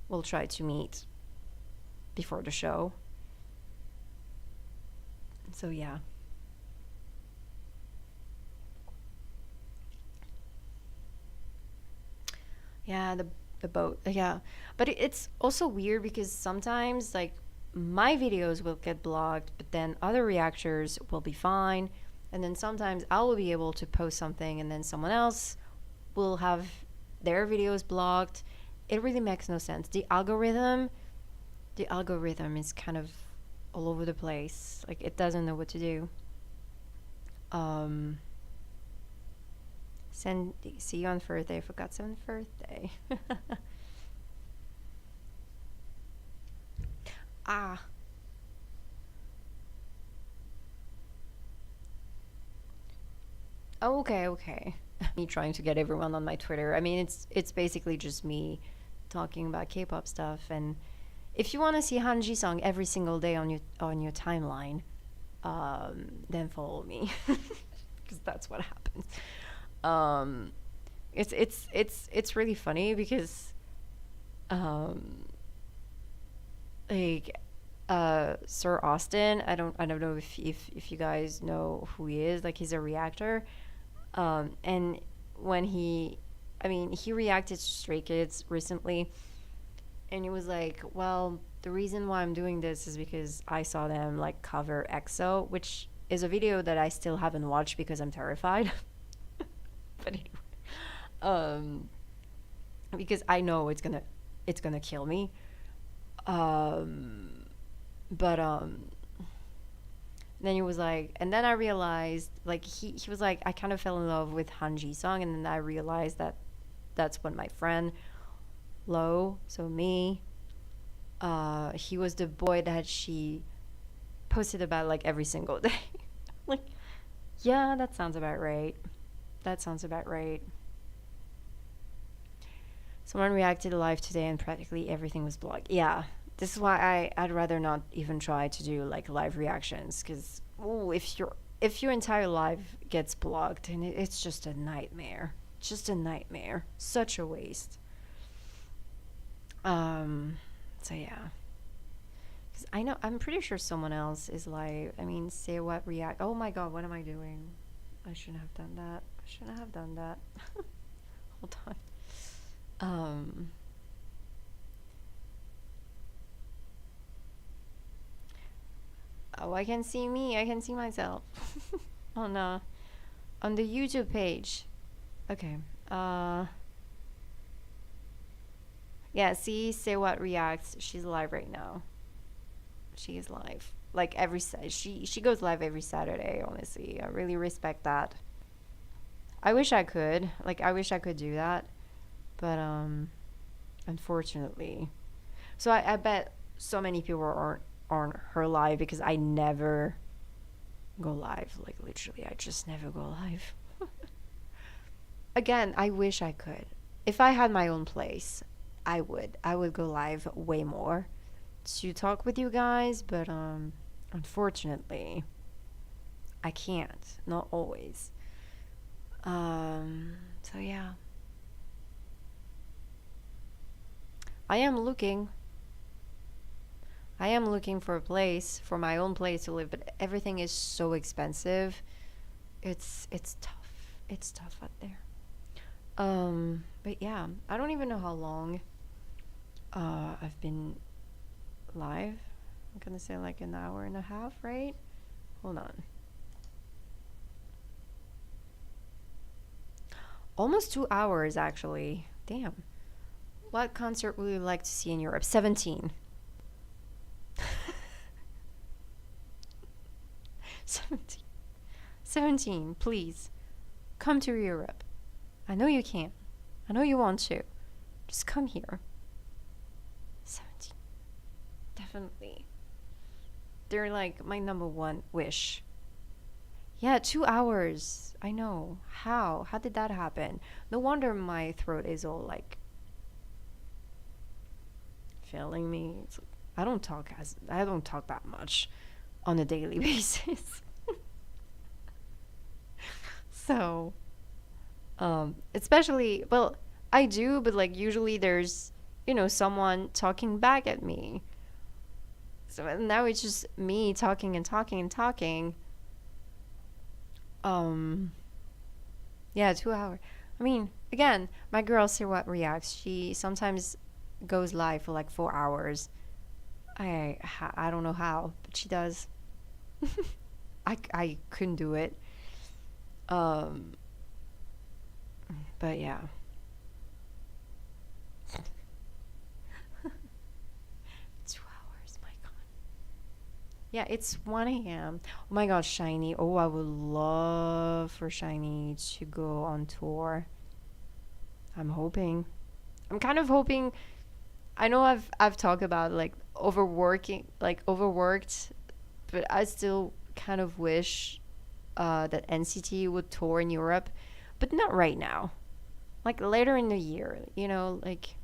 we'll try to meet before the show. So yeah. Yeah, the boat. Yeah. But it's also weird because sometimes like my videos will get blocked, but then other reactors will be fine. And then sometimes I will be able to post something and then someone else will have their videos blocked. It really makes no sense. The algorithm is kind of all over the place. Like it doesn't know what to do. Um Send see you on Thursday. I forgot seventh birthday. Ah, oh, okay, okay. Me trying to get everyone on my Twitter. I mean, it's basically just me talking about K-pop stuff. And if you want to see Hanji song every single day on your timeline, then follow me because that's what happens. Um, it's really funny because um, like Sir Austin. I don't know if you guys know who he is. Like he's a reactor. And when I mean, he reacted to Stray Kids recently, and he was like, "Well, the reason why I'm doing this is because I saw them like cover EXO, which is a video that I still haven't watched because I'm terrified." But anyway, um, because I know it's gonna kill me. Um, but then he was like, and then I realized, like he was like, I kind of fell in love with Hanji song, and then I realized that that's when my friend Lo, so me, he was the boy that she posted about like every single day. Like, yeah, that sounds about right. That sounds about right. Someone reacted live today, and practically everything was blocked. Yeah, this is why I'd rather not even try to do like live reactions because if your entire live gets blocked, and it's just a nightmare. Just a nightmare. Such a waste. Um, so yeah, because I'm pretty sure someone else is live. I mean, say what react. Oh my god, what am I doing? I shouldn't have done that. I shouldn't have done that. Hold on. Um, oh, I can see me. I can see myself. Oh no. On the YouTube page. Okay. Yeah, see, say what reacts. She's live right now. She is live. Like she goes live every Saturday, honestly. I really respect that. I wish I could. Like I wish I could do that, but unfortunately. So I bet so many people aren't on her live because I never go live. Like literally, I just never go live. Again, I wish I could. If I had my own place, I would. I would go live way more to talk with you guys, but unfortunately, I can't. Not always. So yeah. I am looking. I am looking for a place, for my own place to live, but everything is so expensive. It's tough. It's tough out there. But yeah, I don't even know how long I've been live. I'm gonna say like an hour and a half, right? Hold on. Almost 2 hours, actually. Damn. What concert would you like to see in Europe? 17. 17. 17, please. Come to Europe. I know you can. I know you want to. Just come here. 17. Definitely. They're like my number one wish. Yeah, 2 hours. I know. How? How did that happen? No wonder my throat is all like failing me. I don't talk that much on a daily basis. So, especially, well, I do, but like usually there's, someone talking back at me. So now it's just me talking and talking and talking. Um, yeah, 2 hours. I mean, again, my girl Sirwat reacts. She sometimes goes live for like 4 hours. I don't know how, but she does. I couldn't do it. Um, but yeah. 2 hours, my God. Yeah, it's 1 a.m. Oh my God, Shiny. Oh, I would love for Shiny to go on tour. I'm hoping. I'm kind of hoping. I know I've talked about like overworked, but I still kind of wish that NCT would tour in Europe, but not right now. Like later in the year, like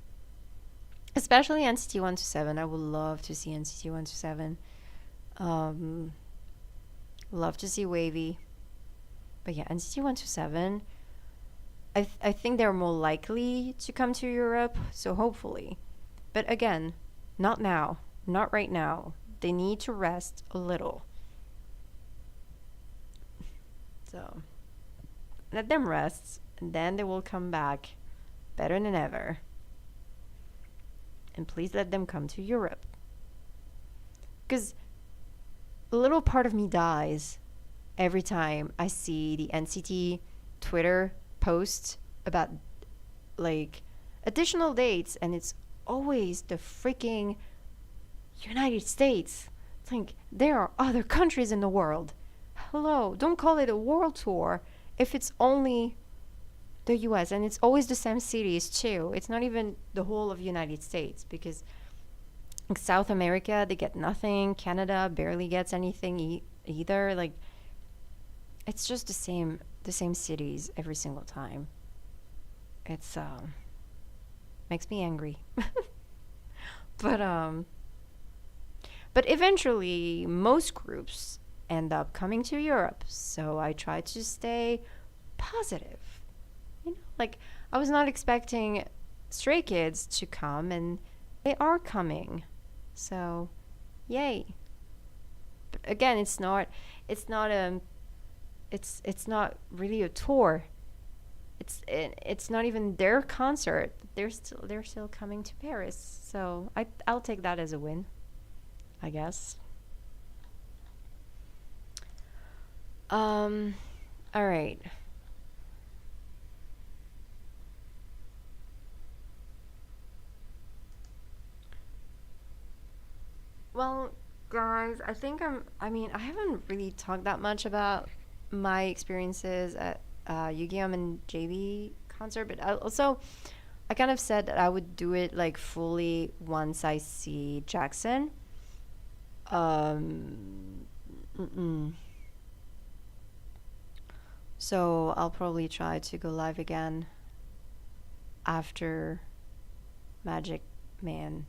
especially NCT 127. I would love to see NCT 127. Um, love to see Wavy, but yeah, NCT 127. I think they're more likely to come to Europe, so hopefully. But again, not now, not right now. They need to rest a little. So let them rest, and then they will come back better than ever. And please let them come to Europe. Because a little part of me dies every time I see the NCT Twitter post about like additional dates, and it's always the freaking United States. It's like there are other countries in the world. Hello, don't call it a world tour if it's only the US, and it's always the same cities too. It's not even the whole of United States, because like South America they get nothing, Canada barely gets anything either. Like it's just the same cities every single time. It's makes me angry. But but eventually most groups end up coming to Europe. So I try to stay positive. Like I was not expecting Stray Kids to come, and they are coming. So, yay. But again, it's not really a tour. It's not even their concert. They're still coming to Paris. So, I'll take that as a win, I guess. Um all right. Well, guys, I mean, I haven't really talked that much about my experiences at Yu-Gi-Oh! And JB concert, but I kind of said that I would do it like fully once I see Jackson. Um, mm-mm. So I'll probably try to go live again after Magic Man,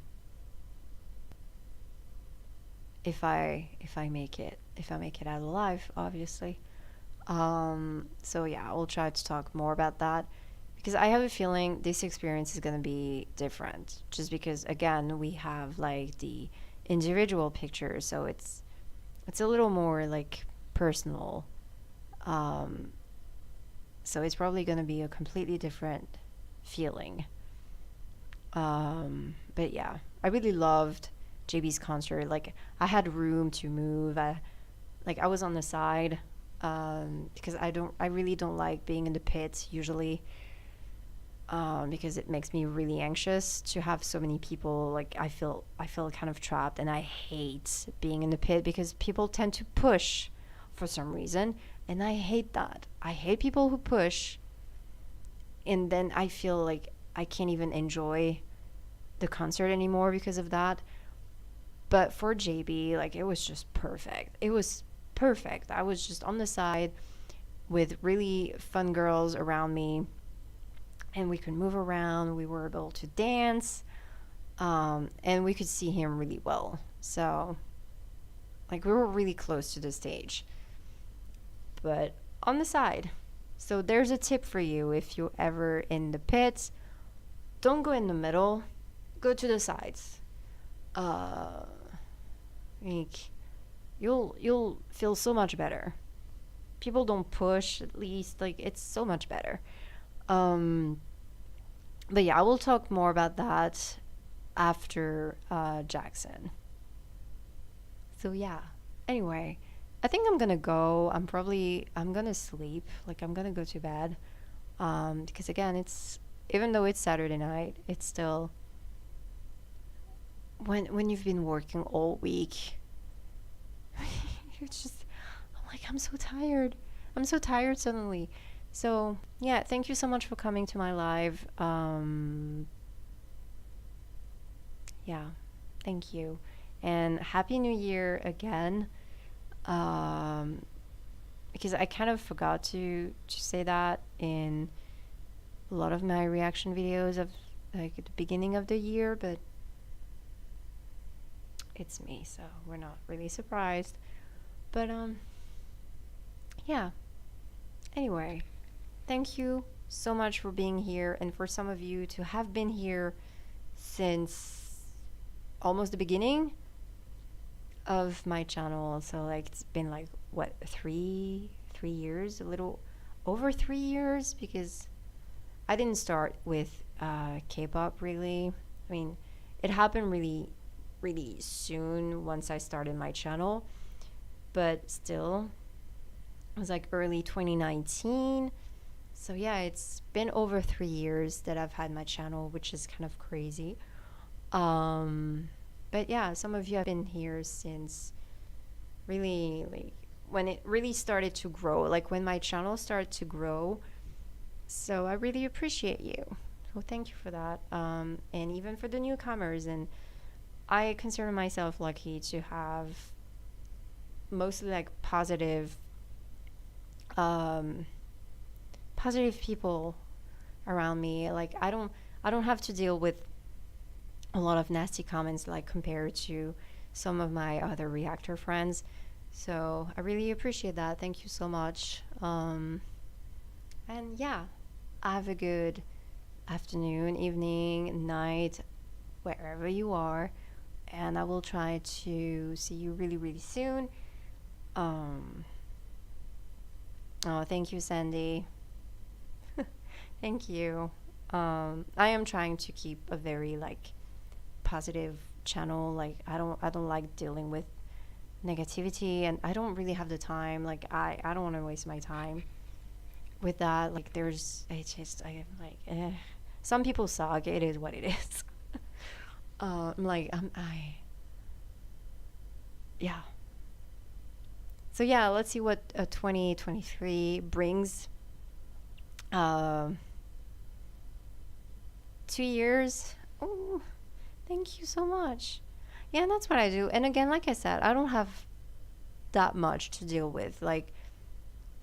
if I make it out alive, obviously. So yeah, we'll try to talk more about that, because I have a feeling this experience is gonna be different. Just because again we have like the individual pictures, so it's a little more like personal. Um, so it's probably gonna be a completely different feeling. But yeah, I really loved JB's concert. Like I had room to move. Like I was on the side, because I really don't like being in the pit usually, because it makes me really anxious to have so many people. Like I feel kind of trapped, and I hate being in the pit because people tend to push for some reason, and I hate that. I hate people who push, and then I feel like I can't even enjoy the concert anymore because of that. But for JB, like it was just perfect. It was perfect. I was just on the side with really fun girls around me, and we could move around. We were able to dance, and we could see him really well. So, like, we were really close to the stage, but on the side. So, there's a tip for you if you're ever in the pits. Don't go in the middle, go to the sides. Uh, like, you'll feel so much better. People don't push, at least, like, it's so much better. Um, but yeah, I will talk more about that after Jackson. So yeah. Anyway, I think I'm gonna go. I'm gonna sleep. Like I'm gonna go to bed. Because again, it's even though it's Saturday night, it's still when you've been working all week, you're just I'm like I'm so tired. I'm so tired suddenly. So yeah, thank you so much for coming to my live. Yeah, thank you, and happy New Year again. Um, because I kind of forgot to say that in a lot of my reaction videos of like at the beginning of the year, but it's me, so we're not really surprised. But yeah. Anyway, thank you so much for being here, and for some of you to have been here since almost the beginning of my channel. So like it's been like what, 3 years, a little over 3 years, because I didn't start with K-pop really. I mean, it happened really soon once I started my channel, but still, it was like early 2019. So yeah, it's been over 3 years that I've had my channel, which is kind of crazy. Um, but yeah, some of you have been here since really like when it really started to grow, like when my channel started to grow. So I really appreciate you. So thank you for that. And even for the newcomers, and I consider myself lucky to have mostly like um, positive people around me. Like I don't have to deal with a lot of nasty comments like compared to some of my other reactor friends. So I really appreciate that. Thank you so much. And yeah, have a good afternoon, evening, night, wherever you are. And I will try to see you really soon. Um, oh, thank you, Sandy. Thank you. I am trying to keep a very like positive channel. Like I don't like dealing with negativity, and I don't really have the time. Like I don't want to waste my time with that. Like there's it's just I like some people suck. It is what it is. I'm like yeah. So yeah, let's see what 2023 brings. Um, 2 years. Oh, thank you so much. Yeah, and that's what I do. And again, like I said, I don't have that much to deal with. Like,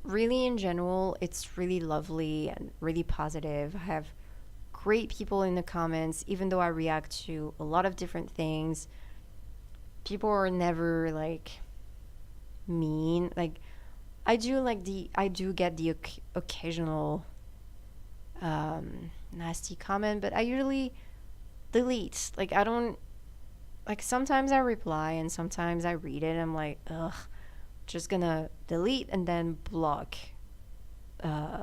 really, in general, it's really lovely and really positive. I have great people in the comments, even though I react to a lot of different things. People are never like mean. Like, I do get the occasional nasty comment, but I usually delete. Like, I don't like sometimes I reply and sometimes I read it and I'm like, ugh, just gonna delete and then block uh,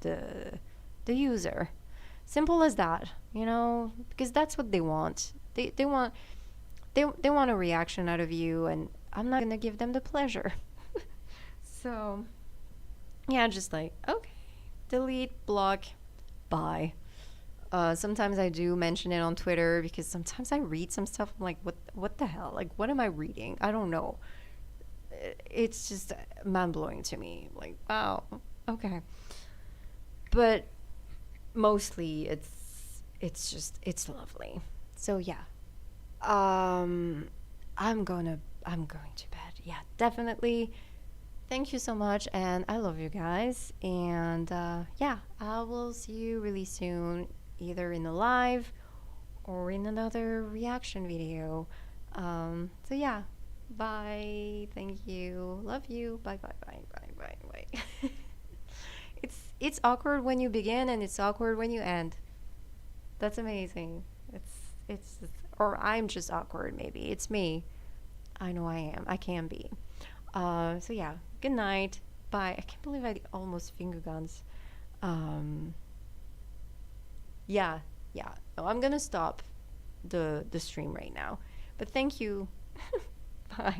the the user. Simple as that, you know, because that's what they want. They want a reaction out of you, and I'm not gonna give them the pleasure. So yeah, just like, okay, delete, block, bye. Sometimes I do mention it on Twitter because sometimes I read some stuff. I'm like, what the hell? Like, what am I reading? I don't know. It's just mind blowing to me. Like, wow, okay. But mostly, it's lovely. So yeah, um, I'm going to bed. Yeah, definitely. Thank you so much, and I love you guys. And yeah, I will see you really soon, either in a live or in another reaction video. So yeah, bye. Thank you. Love you. Bye bye bye bye bye bye. It's awkward when you begin and it's awkward when you end. That's amazing. Or I'm just awkward. Maybe it's me. I know I am. I can be. So yeah, good night. Bye. I can't believe I almost finger guns. Um, yeah, yeah. No, I'm gonna stop the stream right now. But thank you. Bye.